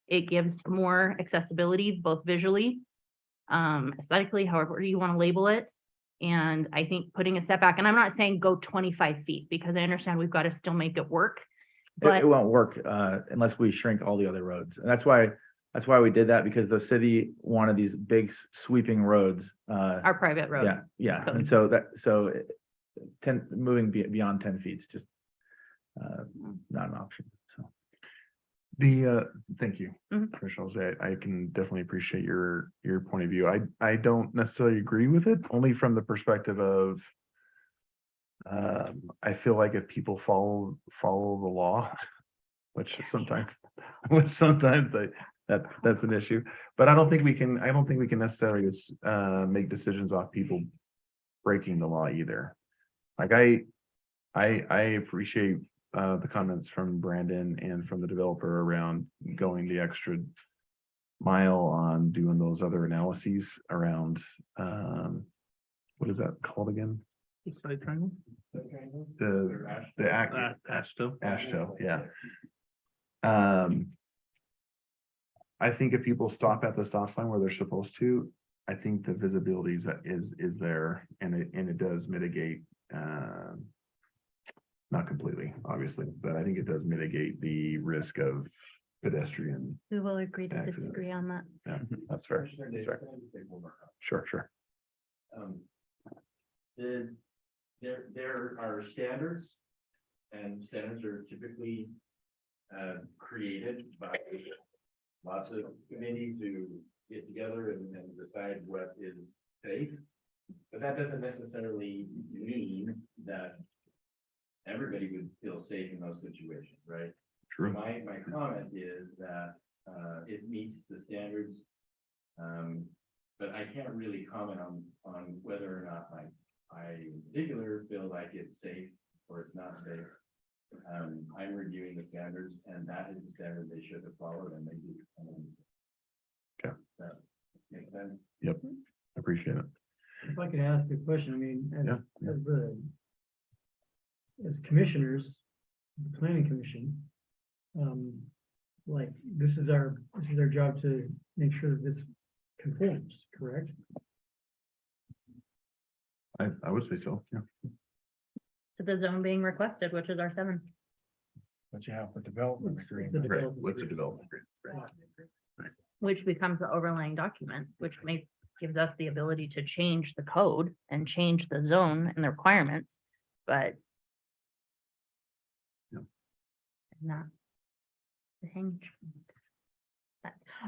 It gives more accessibility, both visually, aesthetically, however you want to label it. And I think putting a setback, and I'm not saying go 25 feet, because I understand we've got to still make it work. But It won't work, unless we shrink all the other roads. And that's why we did that, because the city wanted these big sweeping roads. our private road. Yeah. code. And so 10, moving beyond 10 feet is just, not an option, so. Thank you, Mhm. Commissioner Wiltie. I can definitely appreciate your point of view. I don't necessarily agree with it, only from the perspective of I feel like if people follow the law, which sometimes that's an issue, but I don't think we can necessarily make decisions off people breaking the law either. Like I appreciate the comments from Brandon and from the developer around going the extra mile on doing those other analyses around what is that called again? the side triangle, ASHTO, yeah. I think if people stop at the stop sign where they're supposed to, I think the visibility is there, and it does mitigate, not completely, obviously, but I think it does mitigate the risk of pedestrian. We will agree to Accidents. disagree on that. Yeah, that's fair. That's fair. Sure. There are standards, and standards are typically created by lots of committees who get together and decide what is safe. But that doesn't necessarily mean that everybody would feel safe in those situations, right? True. My comment is that it meets the standards. But I can't really comment on whether or not I in particular feel like it's safe or it's not safe. I'm reviewing the standards, and that is the standard they should have followed, and they do. Okay. That makes sense. Yep, appreciate it. if I could ask a question, I mean, Yeah. as commissioners, the planning commission, like, this is our job to make sure that this conforms, correct? I would say so, yeah. To the zone being requested, which is R seven. What you have for development The agreement. development What's the agreement. development? Which becomes the overlaying document, which gives us the ability to change the code and change the zone and the requirements, but Yep. not the hinge.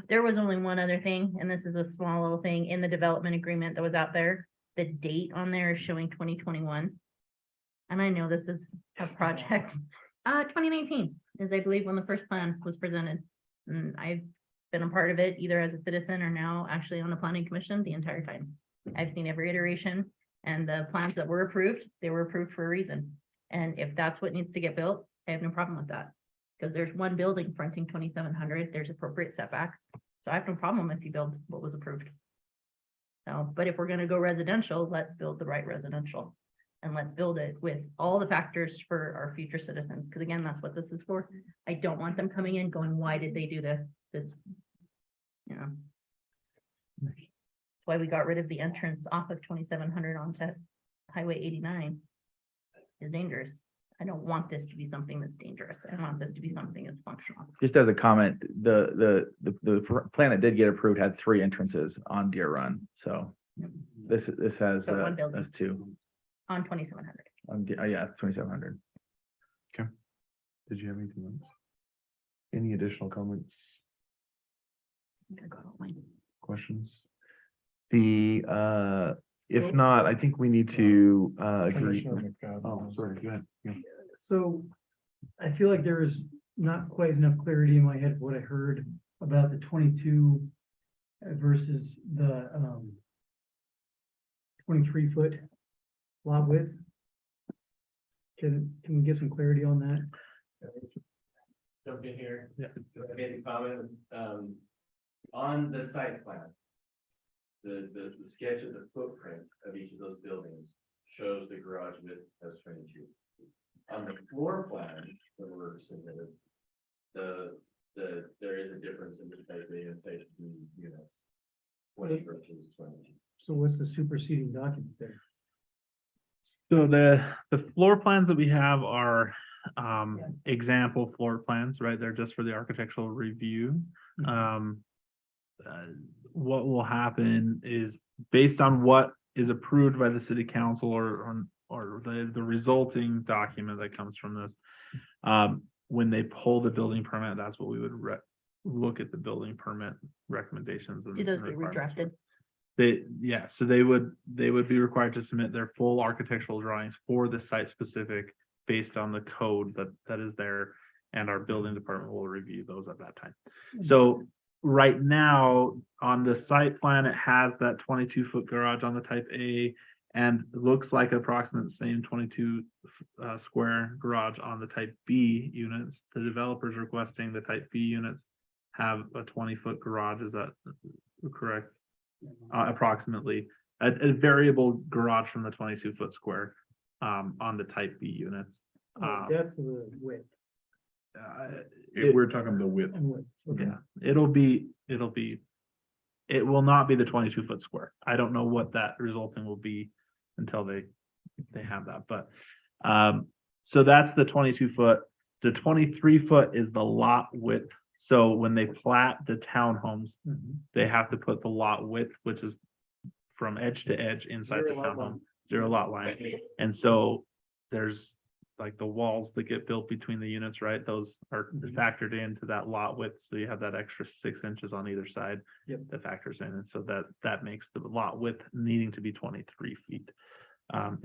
There was only one other thing, and this is a small little thing in the development agreement that was out there. The date on there is showing 2021. And I know this is a project, 2019 is, I believe, when the first plan was presented. And I've been a part of it either as a citizen or now actually on the planning commission the entire time. I've seen every iteration, and the plans that were approved, they were approved for a reason. And if that's what needs to get built, I have no problem with that. Because there's one building fronting 2700, there's appropriate setbacks. So I have no problem if you build what was approved. So, but if we're gonna go residential, let's build the right residential. And let's build it with all the factors for our future citizens, because again, that's what this is for. I don't want them coming in going, why did they do this? This, you know. That's why we got rid of the entrance off of 2700 onto Highway 89. Is dangerous. I don't want this to be something that's dangerous. I want this to be something that's functional. Just as a comment, the plan that did get approved had 3 entrances on Deer Run, so this has, So one building. has 2. On 2700. Yeah, 2,700. Did you have anything else? Any additional comments, I'm gonna go online. questions? If not, I think we need to, agree. Commissioner McFadden. Oh, sorry, go ahead. Yeah. So I feel like there is not quite enough clarity in my head of what I heard about the 22 versus the 23-foot lot width. Can we get some clarity on that? Jump in here. Yeah. Make a comment, on the site plan. The sketch of the footprint of each of those buildings shows the garage width as 22. On the floor plan that were submitted, there is a difference in the type A and type B units. 20 versus 22. So what's the superseding document there? So the floor plans that we have are example floor plans, right? They're just for the architectural review. What will happen is based on what is approved by the city council or the resulting document that comes from this. When they pull the building permit, that's what we would look at the building permit recommendations. And Do those get requirements. redrafted? So they would be required to submit their full architectural drawings for the site specific based on the code that is there, and our building department will review those at that time. So right now on the site plan, it has that 22-foot garage on the type A, and it looks like approximate same 22 square garage on the type B units. The developers requesting the type B units have a 20-foot garage. Is that correct? Approximately a variable garage from the 22-foot square on the type B units. Depth of the width. We're talking the width. And width. Okay. Yeah, it will not be the 22-foot square. I don't know what that resulting will be until they have that, but so that's the 22-foot. The 23-foot is the lot width. So when they plat the townhomes, they have to put the lot width, which is from edge to edge inside the townhome, 0 lot line. And so there's like the walls that get built between the units, right? Those are factored into that lot width. So you have that extra 6 inches on either side that factors in. And so that makes the lot width needing to be 23 feet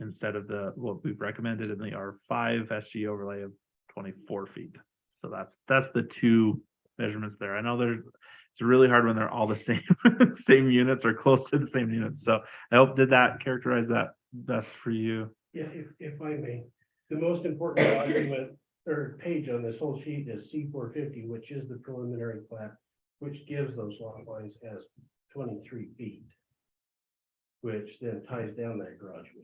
instead of what we've recommended in the R5 SG overlay of 24 feet. So that's the 2 measurements there. I know it's really hard when they're all the same units or close to the same units. So I hope did that characterize that best for you. Yeah, if I may, the most important document or page on this whole sheet is C450, which is the preliminary plat, which gives those lot lines as 23 feet. which then ties down that garage we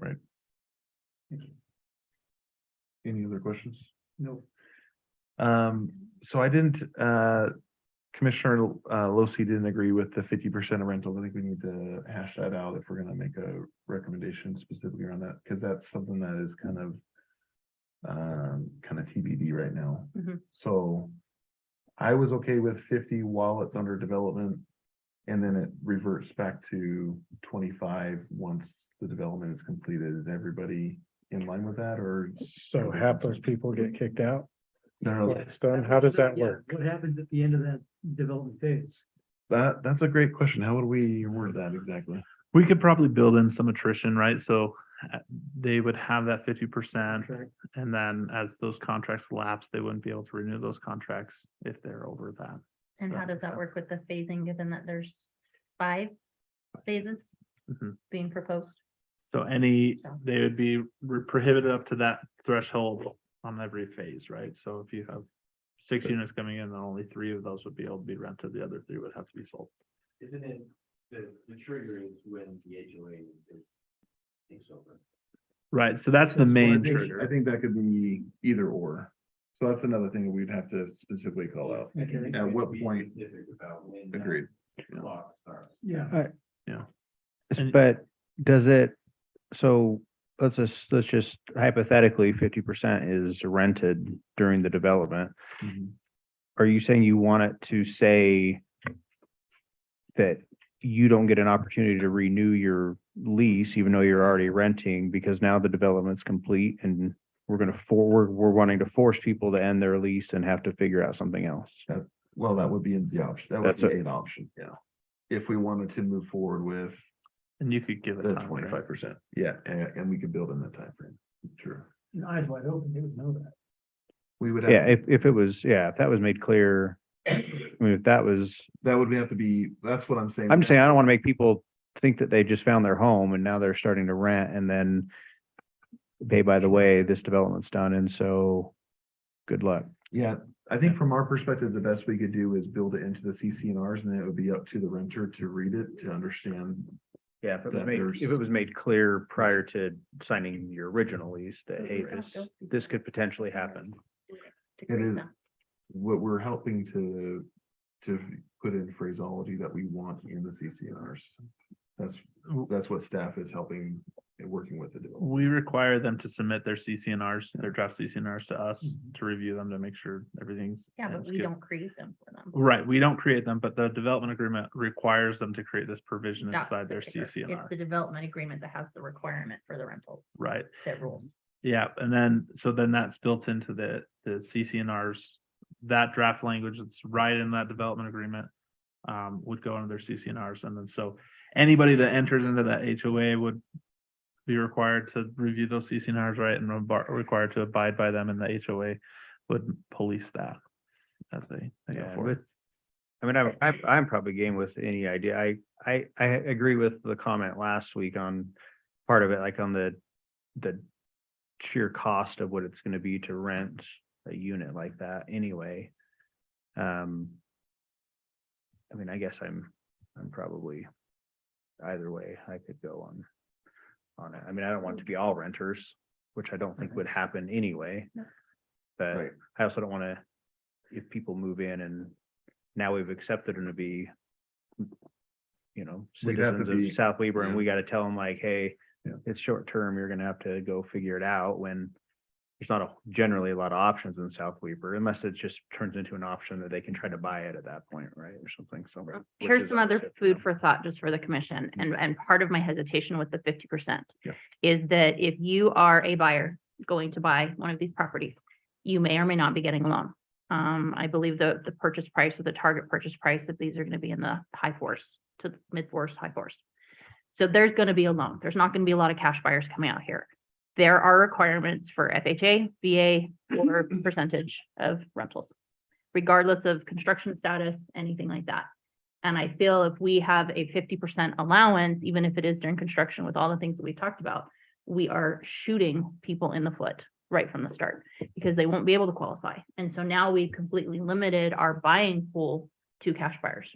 have. Any other questions? No. So I didn't, Commissioner Losi didn't agree with the 50% of rentals. I think we need to hash that out if we're gonna make a recommendation specifically around that, because that's something that is kind of TBD right now. Mhm. So I was okay with 50 while it's under development, and then it reverts back to 25 once the development is completed. Is everybody in line with that, or? So half those people get kicked out No, when it's done? How does that Yeah, work? What happens at the end of that development phase? that's a great question. How would we word that exactly? We could probably build in some attrition, right? So they would have that 50%. Correct. And then as those contracts lapse, they wouldn't be able to renew those contracts if they're over that. And how does that work with the phasing, given that there's 5 phases Mhm. being proposed? So they would be prohibited up to that threshold on every phase, right? So if you have 6 units coming in, then only 3 of those would be able to be rented. The other 3 would have to be sold. Isn't it, the trigger is when the HOA takes over? Right, so that's the main I trigger. think that could be either or. So that's another thing that we'd have to specifically call out. Okay. At what Be point? specific about when that Agreed. clock starts. Yeah. And- But does it, so let's just hypothetically, 50% is rented during the development. Mhm. Are you saying you want it to say that you don't get an opportunity to renew your lease, even though you're already renting, because now the development's complete and we're wanting to force people to end their lease and have to figure out something else? Well, that would be the option. That would That's be an option, yeah. If we wanted to move forward with And you could give it the time frame. 25%, yeah, and we could build in that timeframe. True. And eyes wide open, they would know that. We would have. Yeah, if that was made clear, I mean, if that was, That would have to be, that's what I'm saying. I'm just saying, I don't want to make people think that they just found their home and now they're starting to rent and then, hey, by the way, this development's done, and so good luck. Yeah, I think from our perspective, the best we could do is build it into the CCNRs, and then it would be up to the renter to read it, to understand. Yeah, if that there's- it was made clear prior to signing your original lease that, hey, this could potentially happen. To It create is that. what we're helping to put in phraseology that we want in the CCNRs. That's what staff is helping and working with the developer. We require them to submit their CCNRs, their draft CCNRs to us to review them to make sure everything's. Yeah, but is we good. don't create them for them. Right, we don't create them, but the development agreement requires them to create this provision That's inside the their kicker. It's CCNR, the development agreement that has the requirement for the rentals right? that rules. Yeah, and then, so then that's built into the CCNRs. That draft language that's right in that development agreement would go into their CCNRs. And then so anybody that enters into that HOA would be required to review those CCNRs, right? And required to abide by them, and the HOA would police that as they go Yeah, forward. I mean, I'm probably game with any idea. I agree with the comment last week on part of it, like on the sheer cost of what it's gonna be to rent a unit like that anyway. I mean, I guess I'm probably either way I could go on it. I mean, I don't want it to be all renters, which I don't think would happen anyway. No. But Right. I also don't wanna, if people move in and now we've accepted them to be, We'd have to citizens be- of South Weber, and yeah. we gotta tell them like, hey, Yeah. it's short term, you're gonna have to go figure it out, when there's not generally a lot of options in South Weber, unless it just turns into an option that they can try to buy it at that point, right, or something, so. which Here's is some other obviously- food for thought just for the commission, and part of my hesitation with the 50% Yeah. is that if you are a buyer going to buy one of these properties, you may or may not be getting a loan. I believe the purchase price or the target purchase price that these are gonna be in the high fours to mid fours, high fours. So there's gonna be a loan. There's not gonna be a lot of cash buyers coming out here. There are requirements for FHA, VA, or percentage of rentals, regardless of construction status, anything like that. And I feel if we have a 50% allowance, even if it is during construction with all the things that we talked about, we are shooting people in the foot right from the start, because they won't be able to qualify. And so now we've completely limited our buying pool to cash buyers.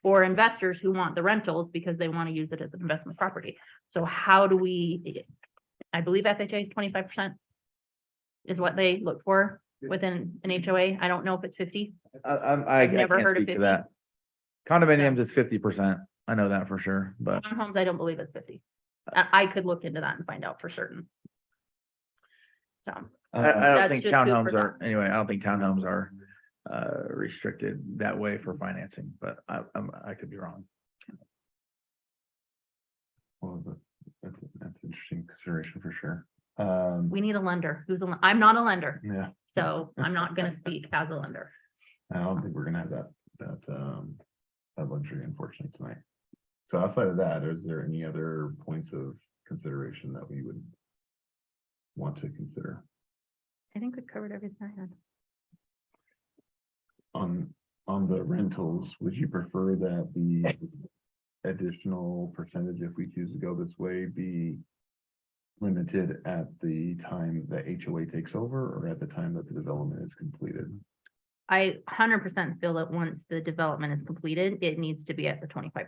or investors who want the rentals because they want to use it as an investment property. So how do we, I believe FHA is 25% is what they look for within an HOA. I don't know if it's 50. I I've never can't heard of speak to 50. that. Condominiums is 50%. I know that for sure, but Townhomes, I don't believe it's 50. I could look into that and find out for certain. So, I don't That's think just food townhomes for are, anyway, I don't think townhomes are restricted that way for financing, but I could be wrong. Well, that's interesting consideration for sure. we need a lender. I'm not a lender, Yeah, so I'm not gonna speak as a lender. I don't think we're gonna have that luxury unfortunately tonight. So outside of that, is there any other points of consideration that we would want to consider? I think we covered everything I had. On the rentals, would you prefer that the additional percentage, if we choose to go this way, be limited at the time the HOA takes over or at the time that the development is completed? I 100% feel that once the development is completed, it needs to be at the 25%.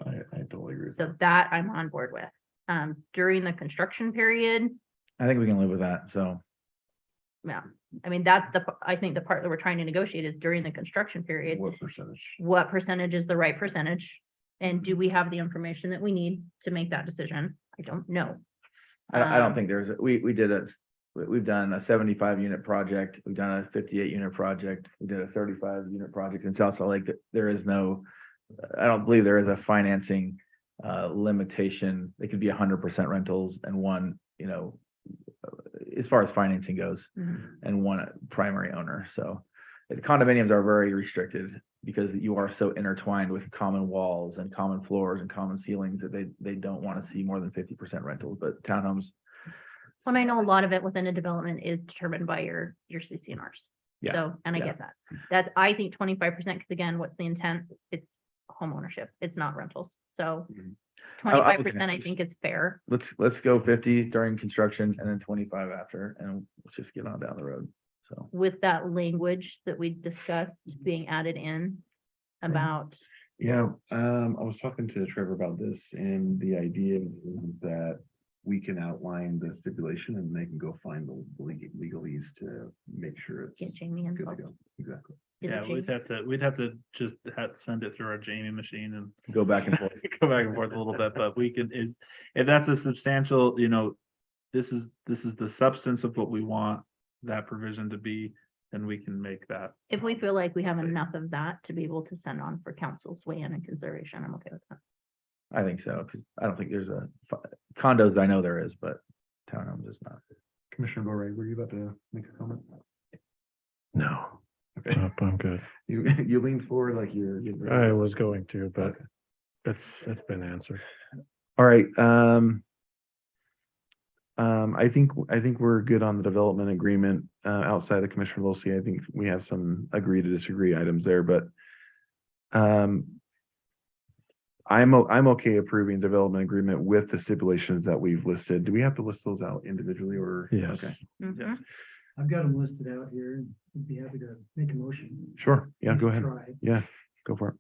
I totally agree with So that. that I'm on board with. During the construction period, I think we can live with that, so. yeah, I mean, that's I think the part that we're trying to negotiate is during the construction period, What percentage? what percentage is the right percentage? And do we have the information that we need to make that decision? I don't know. I don't think we've done a 75 unit project, we've done a 58 unit project, we did a 35 unit project in South Salt Lake. There is no, I don't believe there is a financing limitation. It could be 100% rentals and one, as far as financing goes, Mhm. and one primary owner. So the condominiums are very restricted because you are so intertwined with common walls and common floors and common ceilings that they don't want to see more than 50% rentals, but townhomes. And I know a lot of it within a development is determined by your CCNRs. Yeah, So, and I yeah. get that. That's, I think 25%, because again, what's the intent? It's home ownership. It's not rentals. So Mhm. 25%, I think is fair. Let's go 50 during construction and then 25 after, and let's just get on down the road. So, With that language that we discussed being added in about, Yeah, I was talking to Trevor about this and the idea is that we can outline the stipulation and they can go find the legalese to make sure it's get Jamie good to involved. go. Exactly. Is it Yeah, Jamie? we'd have to just send it through our Jamie machine and go back and forth. go back and forth a little bit, but we can, if that's a substantial, this is the substance of what we want that provision to be, then we can make that. If we feel like we have enough of that to be able to send on for council's weigh-in and consideration, I'm okay with that. I think so, because I don't think there's condos, I know there is, but townhomes is not. Commissioner Bore, were you about to make a comment? No, Okay. nope, I'm good. You leaned forward like you're. I was going to, but Okay. it's been answered. All right, I think we're good on the development agreement, outside of Commissioner Wiltie. I think we have some agree to disagree items there, but I'm okay approving development agreement with the stipulations that we've listed. Do we have to list those out individually or? Yes. Okay, Mhm. I've got them listed out here and I'd be happy to make a motion. sure. Yeah, go ahead. Try. Yeah, go for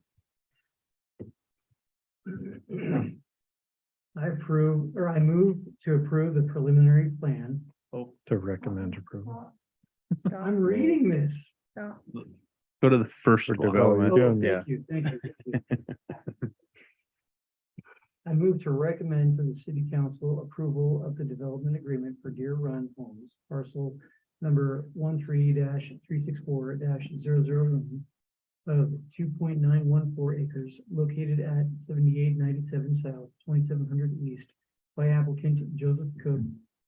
I move to approve the preliminary plan. To recommend approval. I'm reading this. Go to the first For one. development. Oh, doing- thank you, thank you. I move to recommend to the city council approval of the development agreement for Deer Run Homes, parcel number 13-364-001 of 2.914 acres located at 7897 South, 2700 East by applicant Joseph Cook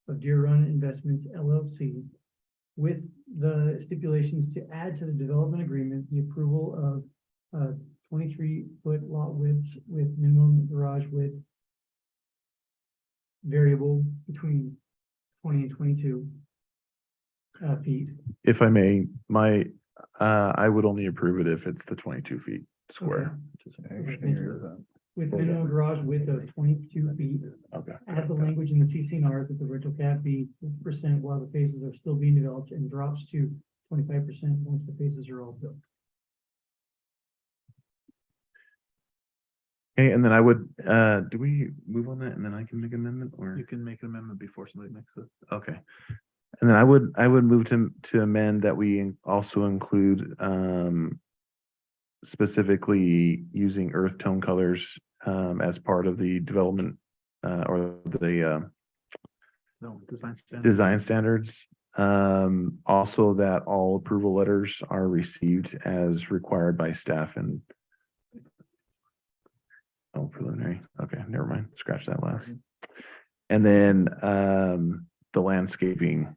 of Deer Run Investments LLC, with the stipulations to add to the development agreement, the approval of 23-foot lot widths with minimum garage width variable between 20 and 22 feet. If I may, I would only approve it if it's the 22 feet square. With minimum garage width of 22 feet. Okay. Add the language in the CCNR that the rental cap be 50% while the phases are still being developed and drops to 25% once the phases are all built. Okay, and then I would, do we move on that and then I can make an amendment or? You can make an amendment before somebody makes it. Okay. And then I would move to amend that we also include, specifically using earth tone colors, as part of the development, or the, No, design standard. design standards. Also that all approval letters are received as required by staff and oh, preliminary. Okay, never mind. Scratch that last. And then, the landscaping,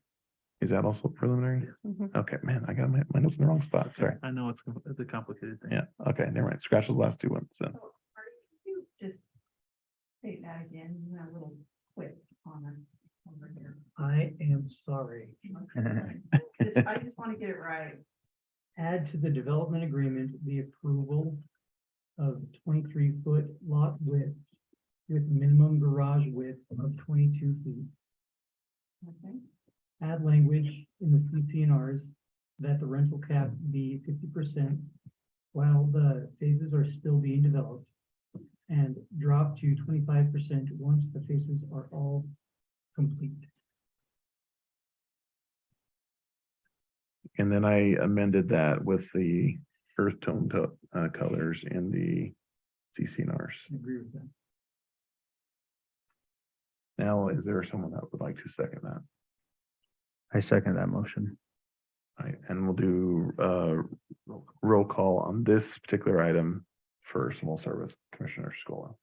is that also preliminary? Okay, man, I got my notes in the wrong spot. Sorry. I know it's a complicated thing. Yeah, okay, never mind. Scratch those last two ones then. Just say that again, a little quick comment over here. I am sorry. I just want to get it right. Add to the development agreement the approval of 23-foot lot width with minimum garage width of 22 feet. Okay. Add language in the CCNRs that the rental cap be 50% while the phases are still being developed, and drop to 25% once the phases are all complete. And then I amended that with the earth tone colors in the CCNRs. I agree with that. Now, is there someone that would like to second that? I second that motion. All right, and we'll do roll call on this particular item for small service, Commissioner Scola.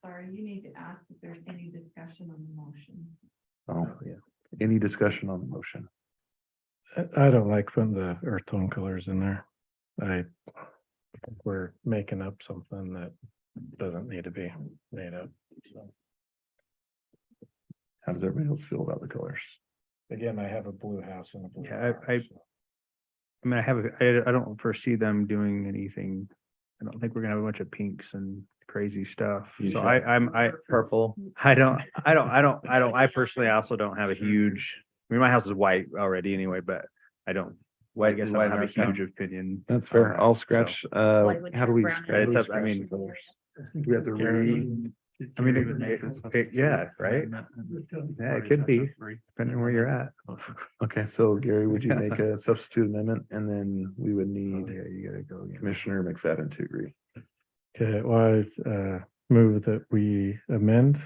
Sorry, you need to ask if there's any discussion on the motion. Oh, yeah. Any discussion on the motion? I don't like putting the earth tone colors in there. I think we're making up something that doesn't need to be made up. So How does everybody else feel about the colors? again, I have a blue house and a blue. Yeah, car, I so. mean, I don't foresee them doing anything. I don't think we're gonna have a bunch of pinks and crazy stuff. You So should. I Purple. I personally also don't have a huge, I mean, my house is white already anyway, but I don't, I White guess is I white don't have in a our huge opinion. That's on fair. that, I'll so. scratch, Why would how do you we? brown how do it? we It's up- I scratch mean, the colors? We have to read. I mean, yeah, right? Yeah, it could be, depending where you're at. Okay, so Gary, would you make a substitute amendment and then we would need Yeah, you gotta go again. Commissioner McFadden to agree? Okay, well, I move that we amend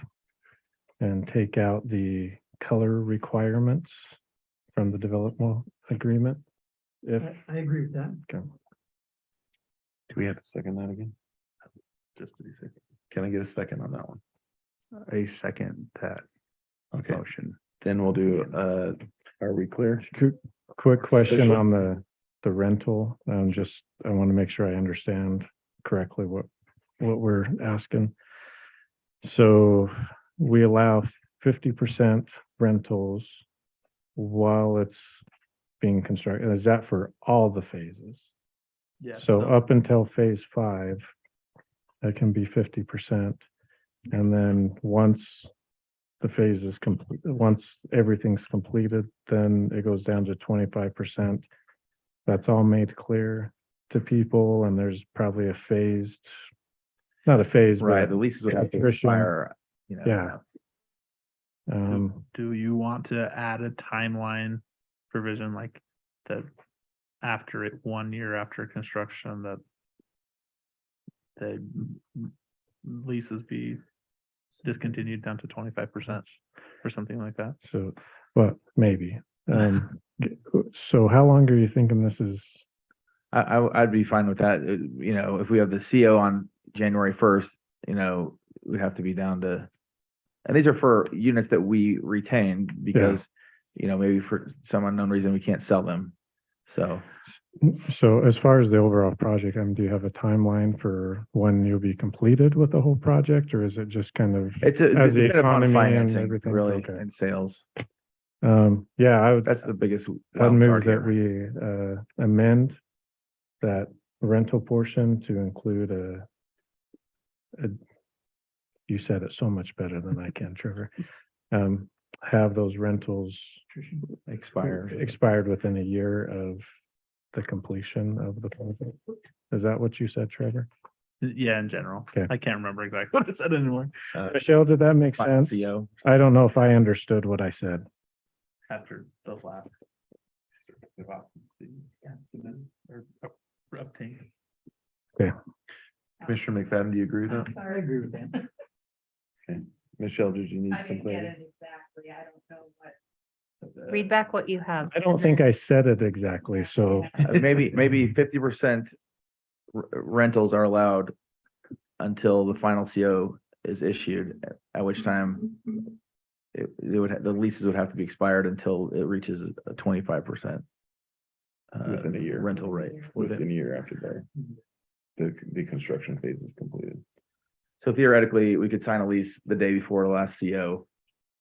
and take out the color requirements from the development agreement. If, I agree with that. okay. Do we have to second that again? Just to be safe. Can I get a second on that one? I second that Okay, motion. then we'll do, are we clear? Quick question on the rental, just, I want to make sure I understand correctly what we're asking. So we allow 50% rentals while it's being constructed. Is that for all the phases? Yeah. So up until phase 5, that can be 50%. And then once the phase is complete, once everything's completed, then it goes down to 25%. That's all made clear to people, and there's probably a phased, not a phase, Right, but the leases would have to attrition. expire, you know. Yeah. Do you want to add a timeline provision like that after it 1 year after construction that the leases be discontinued down to 25% or something like that? So, well, maybe. So how long are you thinking this is? I'd be fine with that. You know, if we have the CO on January 1st, you know, we'd have to be down to, and these are for units that we retain because, you know, maybe for some unknown reason, we can't sell them. So, So as far as the overall project, do you have a timeline for when you'll be completed with the whole project, or is it just kind of? it's As the dependent upon economy and financing, everything, really, okay. and sales. Yeah, I would. That's the biggest. I'd wild move card that here. we amend that rental portion to include you said it so much better than I can, Trevor. Have those rentals expired within a year of the completion of the project. Is that what you said, Trevor? Yeah, in general. Okay. I can't remember exactly what I said anymore Michelle, did that make Final sense? CO. I don't know if I understood what I said. after the last. Or obtain. Commissioner McFadden, do you agree with that? I agree with that. Michelle, did you need some clarity? exactly. I don't know what. Read back what you have. I don't think I said it exactly, so Maybe 50% rentals are allowed until the final CO is issued, at which time the leases would have to be expired until it reaches a 25%. Within a year. Rental rate. Within a year after the construction phase is completed. So theoretically, we could sign a lease the day before the last CO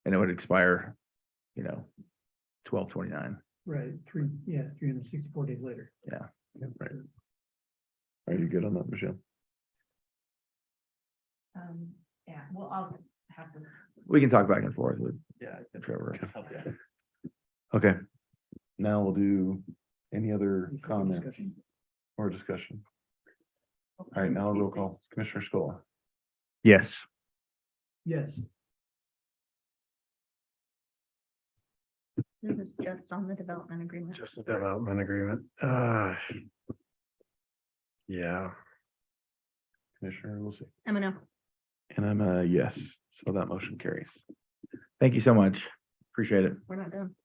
and it would expire, 12/29. Right, 364 days later. Right. Are you good on that, Michelle? Yeah, well, I'll have to. We can talk back and forth with Yeah. Trevor. Okay. Now we'll do any other comments or discussion. All right, now roll call. Commissioner Scola. Yes. Yes. This is just on the development agreement. just a development agreement. Yeah, Commissioner Wilson. I'm gonna. And I'm a yes, so that motion carries. Thank you so much. Appreciate it. We're not done.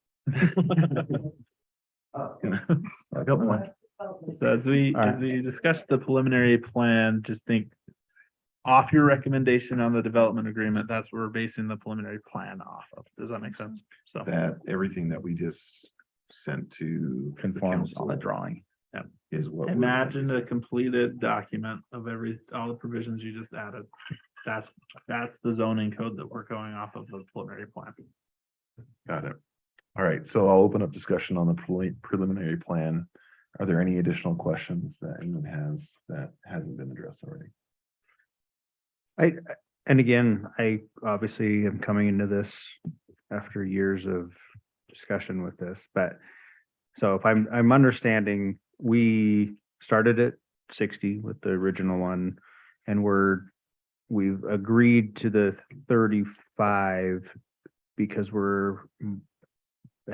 A couple more. So as we discuss the preliminary plan, just think off your recommendation on the development agreement, that's what we're basing the preliminary plan off of. Does that make sense? So, That everything that we just sent to. the Conforms on the council drawing. Is what. we're- imagine a completed document of all the provisions you just added. That's the zoning code that we're going off of the preliminary plan. Got it. All right, so I'll open up discussion on the preliminary plan. Are there any additional questions that anyone has that hasn't been addressed already? And again, I obviously am coming into this after years of discussion with this, but so if I'm understanding, we started at 60 with the original one, and we've agreed to the 35 because we're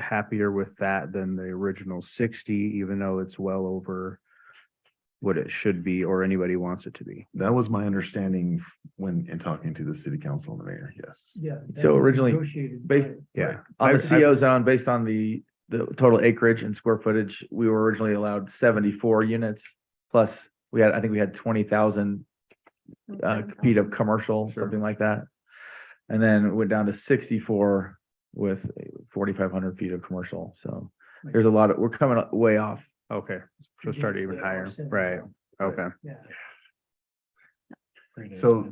happier with that than the original 60, even though it's well over what it should be or anybody wants it to be. That was my understanding when, in talking to the city council and the mayor, yes. Yeah. that So was originally, negotiated based- by- Yeah. On the CO zone, based on the total acreage and square footage, we were originally allowed 74 units. Plus, I think we had 20,000 feet of commercial, something like that. And then it went down to 64 with 4,500 feet of commercial. So there's we're coming way off. Okay, so start even higher, Offset. right, okay. Yeah. So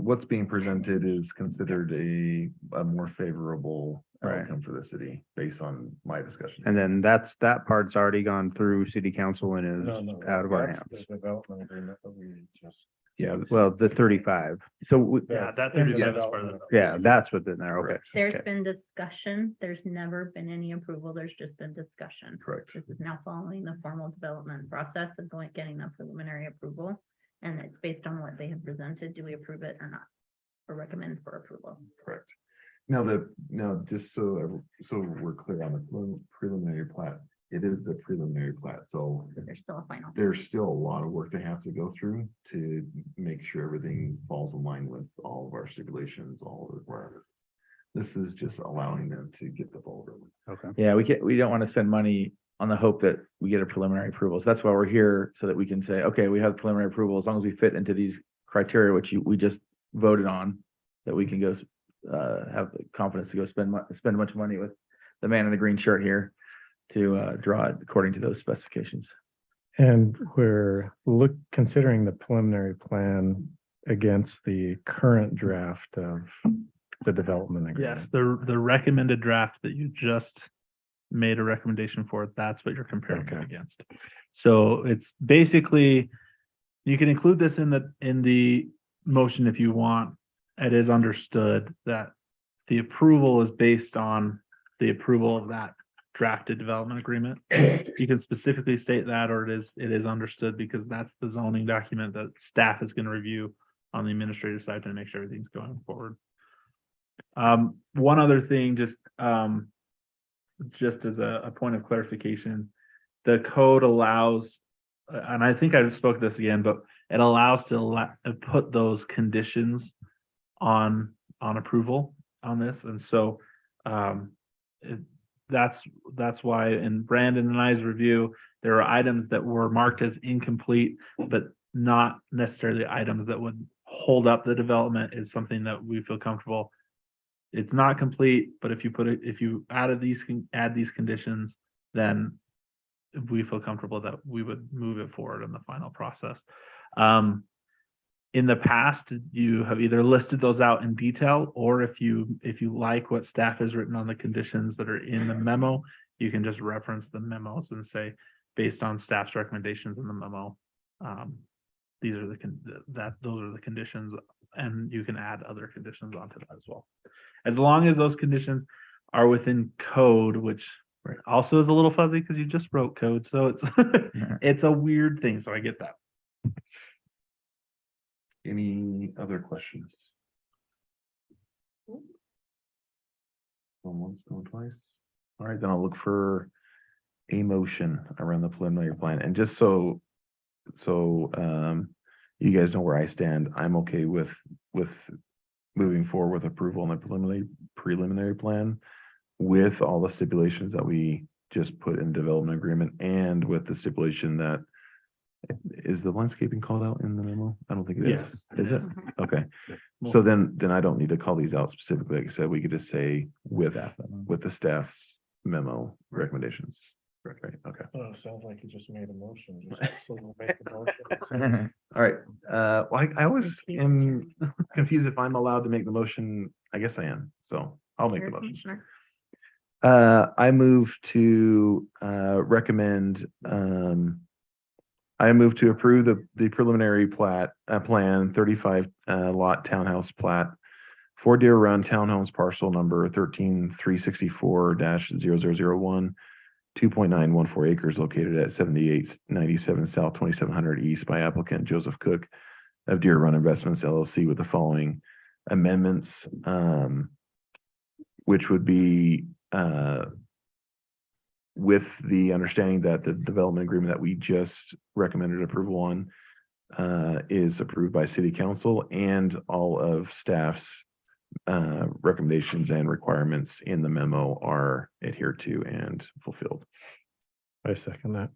what's being presented is considered a more favorable Right. outcome for the city based on my discussion. And then that part's already gone through city council and is out of our hands. development agreement that we just. Yeah. Well, the 35, So Yeah, that 35 is part of it. yeah, that's what's in there, okay. There's Okay. been discussion. There's never been any approval. There's just been discussion. Correct. This is now following the formal development process of getting the preliminary approval. And it's based on what they have presented. Do we approve it or not? Or recommend for approval? Correct. Now, just so we're clear on the preliminary plat, it is the preliminary plat, so There's still a final. there's still a lot of work they have to go through to make sure everything falls in line with all of our stipulations, all of the requirements. This is just allowing them to get the ball rolling. Okay. yeah, we don't want to spend money on the hope that we get a preliminary approval. So that's why we're here, so that we can say, okay, we have preliminary approval, as long as we fit into these criteria, which we just voted on, that we can go have the confidence to go spend a bunch of money with the man in the green shirt here to draw it according to those specifications. And we're considering the preliminary plan against the current draft of the development Yes, agreement. the recommended draft that you just made a recommendation for, that's what you're comparing it Okay. against. So it's basically, you can include this in the motion if you want. It is understood that the approval is based on the approval of that drafted development agreement. You can specifically state that, or it is understood, because that's the zoning document that staff is gonna review on the administrative side to make sure everything's going forward. One other thing, just as a point of clarification, the code allows, and I think I just spoke this again, but it allows to put those conditions on approval on this. And so that's why in Brandon and I's review, there are items that were marked as incomplete, but not necessarily items that would hold up the development, is something that we feel comfortable. It's not complete, but if you add these conditions, then we feel comfortable that we would move it forward in the final process. In the past, you have either listed those out in detail, or if you like what staff has written on the conditions that are in the memo, you can just reference the memos and say, based on staff's recommendations in the memo, those are the conditions, and you can add other conditions onto that as well. As long as those conditions are within code, which also is a little fuzzy because you just wrote code, so it's it's a weird thing. So I get that. Any other questions? Going once, going twice. All right, then I'll look for a motion around the preliminary plan. And just so you guys know where I stand, I'm okay with moving forward with approval on the preliminary plan with all the stipulations that we just put in development agreement, and with the stipulation that, is the landscaping called out in the memo? I don't think it is. Yes. Is it? Okay. So then I don't need to call these out specifically. Like I said, we could just say with the staff's memo recommendations. Right, okay. Oh, sounds like you just made a motion. Make the motion. All right, well, I always am confused if I'm allowed to make the motion. I guess I am, so I'll make the motion. I move to recommend, I move to approve the preliminary plan 35 lot townhouse plat for Deer Run Townhomes parcel number 13364-0001, 2.914 acres located at 7897 South 2700 East by applicant Joseph Cook of Deer Run Investments LLC, with the following amendments, which would be with the understanding that the development agreement that we just recommended approval on is approved by city council, and all of staff's recommendations and requirements in the memo are adhered to and fulfilled. I second that.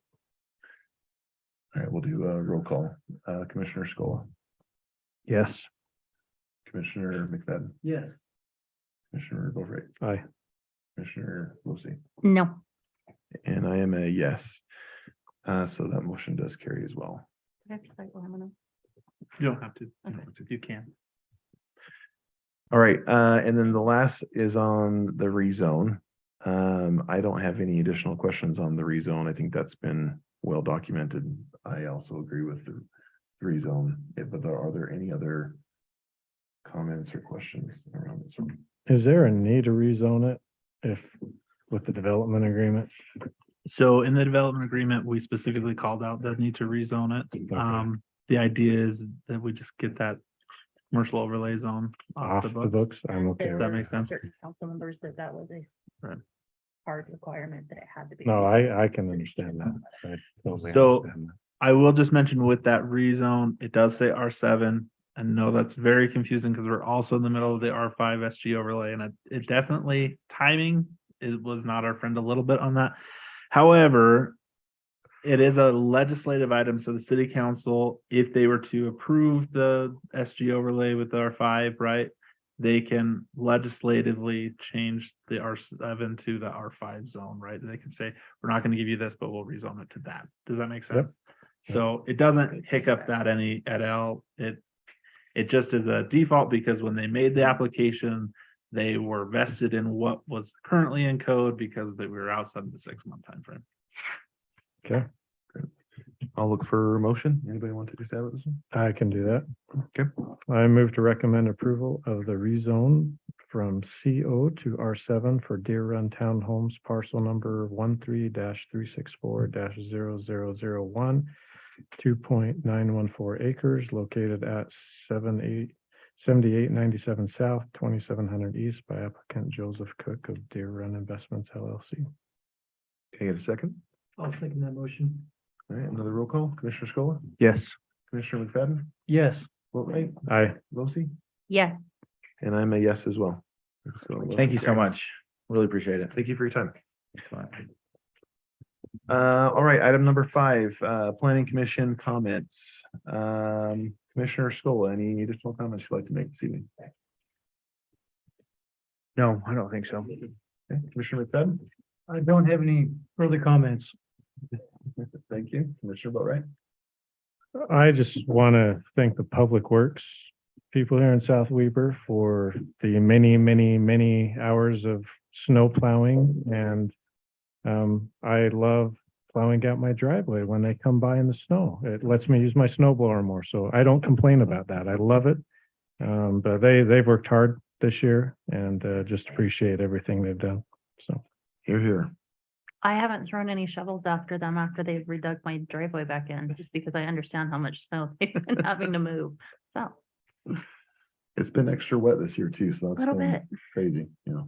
All right, we'll do a roll call. Commissioner Scola, Yes. Commissioner McFadden, Yes. Commissioner Bovrate, Aye. Commissioner Lucy, No. and I am a yes. So that motion does carry as well. You don't have to. You can. All right, and then the last is on the rezone. I don't have any additional questions on the rezone. I think that's been well documented. I also agree with the rezone, but are there any other comments or questions around this one? Is there a need to rezone it if, with the development agreement? So in the development agreement, we specifically called out the need to rezone it. Okay. The idea is that we just get that commercial overlay zone Off the books? I'm okay There with that were makes sense. certain council members that was a Right. hard requirement that it had to be. No, I can understand that. I totally So- understand that. I will just mention with that rezone, it does say R7. And no, that's very confusing because we're also in the middle of the R5 SG overlay, and it definitely, timing, it was not our friend a little bit on that. However, it is a legislative item, so the city council, if they were to approve the SG overlay with the R5, right, they can legislatively change the R7 to the R5 zone, right? They can say, we're not going to give you this, but we'll rezone it to that. Does that make sense? Yep. So it doesn't hiccup that at all. It just is a default because when they made the application, they were vested in what was currently in code because we were outside the 6-month timeframe. Okay, I'll look for a motion. Anybody want to take a stab at this one? I can do that. Okay. I move to recommend approval of the rezone from CO to R7 for Deer Run Townhomes, parcel number 13-364-0001, 2.914 acres located at 7897 South, 2700 East by applicant Joseph Cook of Deer Run Investments LLC. Can I get a second? I'll second that motion. All right, another roll call. Commissioner Scola, Yes. Commissioner McFadden, Yes. Boatright, Aye. Losi, Yes, and I'm a yes as well. So, Thank you so much. Really appreciate it. Thank you for your time. Excellent. All right, item number 5, Planning Commission comments. Commissioner Scola, any additional comments you'd like to make this evening? No, I don't think so. Okay, Commissioner McFadden? I don't have any further comments. Thank you. Commissioner Boatright? I just want to thank the Public Works people here in South Weber for the many, many, many hours of snow plowing. And I love plowing out my driveway when they come by in the snow. It lets me use my snow blower more, so I don't complain about that. I love it. But they've worked hard this year and just appreciate everything they've done. So. Here, here. I haven't thrown any shovels after them after they've redug my driveway back in, just because I understand how much snow they've been having to move. So, It's been extra wet this year too, so a that's little been bit. crazy, you know.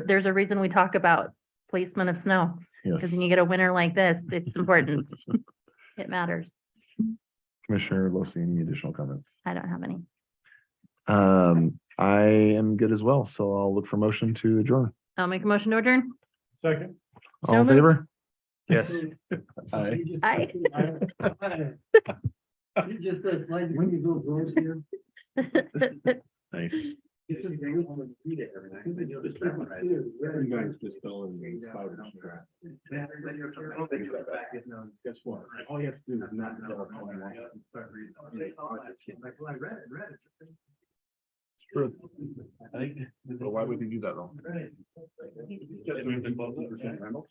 There's a reason we talk about placement of snow, Yes. because when you get a winter like this, it's important. It matters. Commissioner Losi, any additional comments? I don't have any. I am good as well, so I'll look for motion to adjourn. I'll make a motion to adjourn. Second. All in moved. favor? Yes. Aye. Aye. You just like when you go doors here. Nice. You guys just go and spout it. Guess what? All you have to do is not tell us how you want it. True. So why would we do that though? Just move the 12% rental.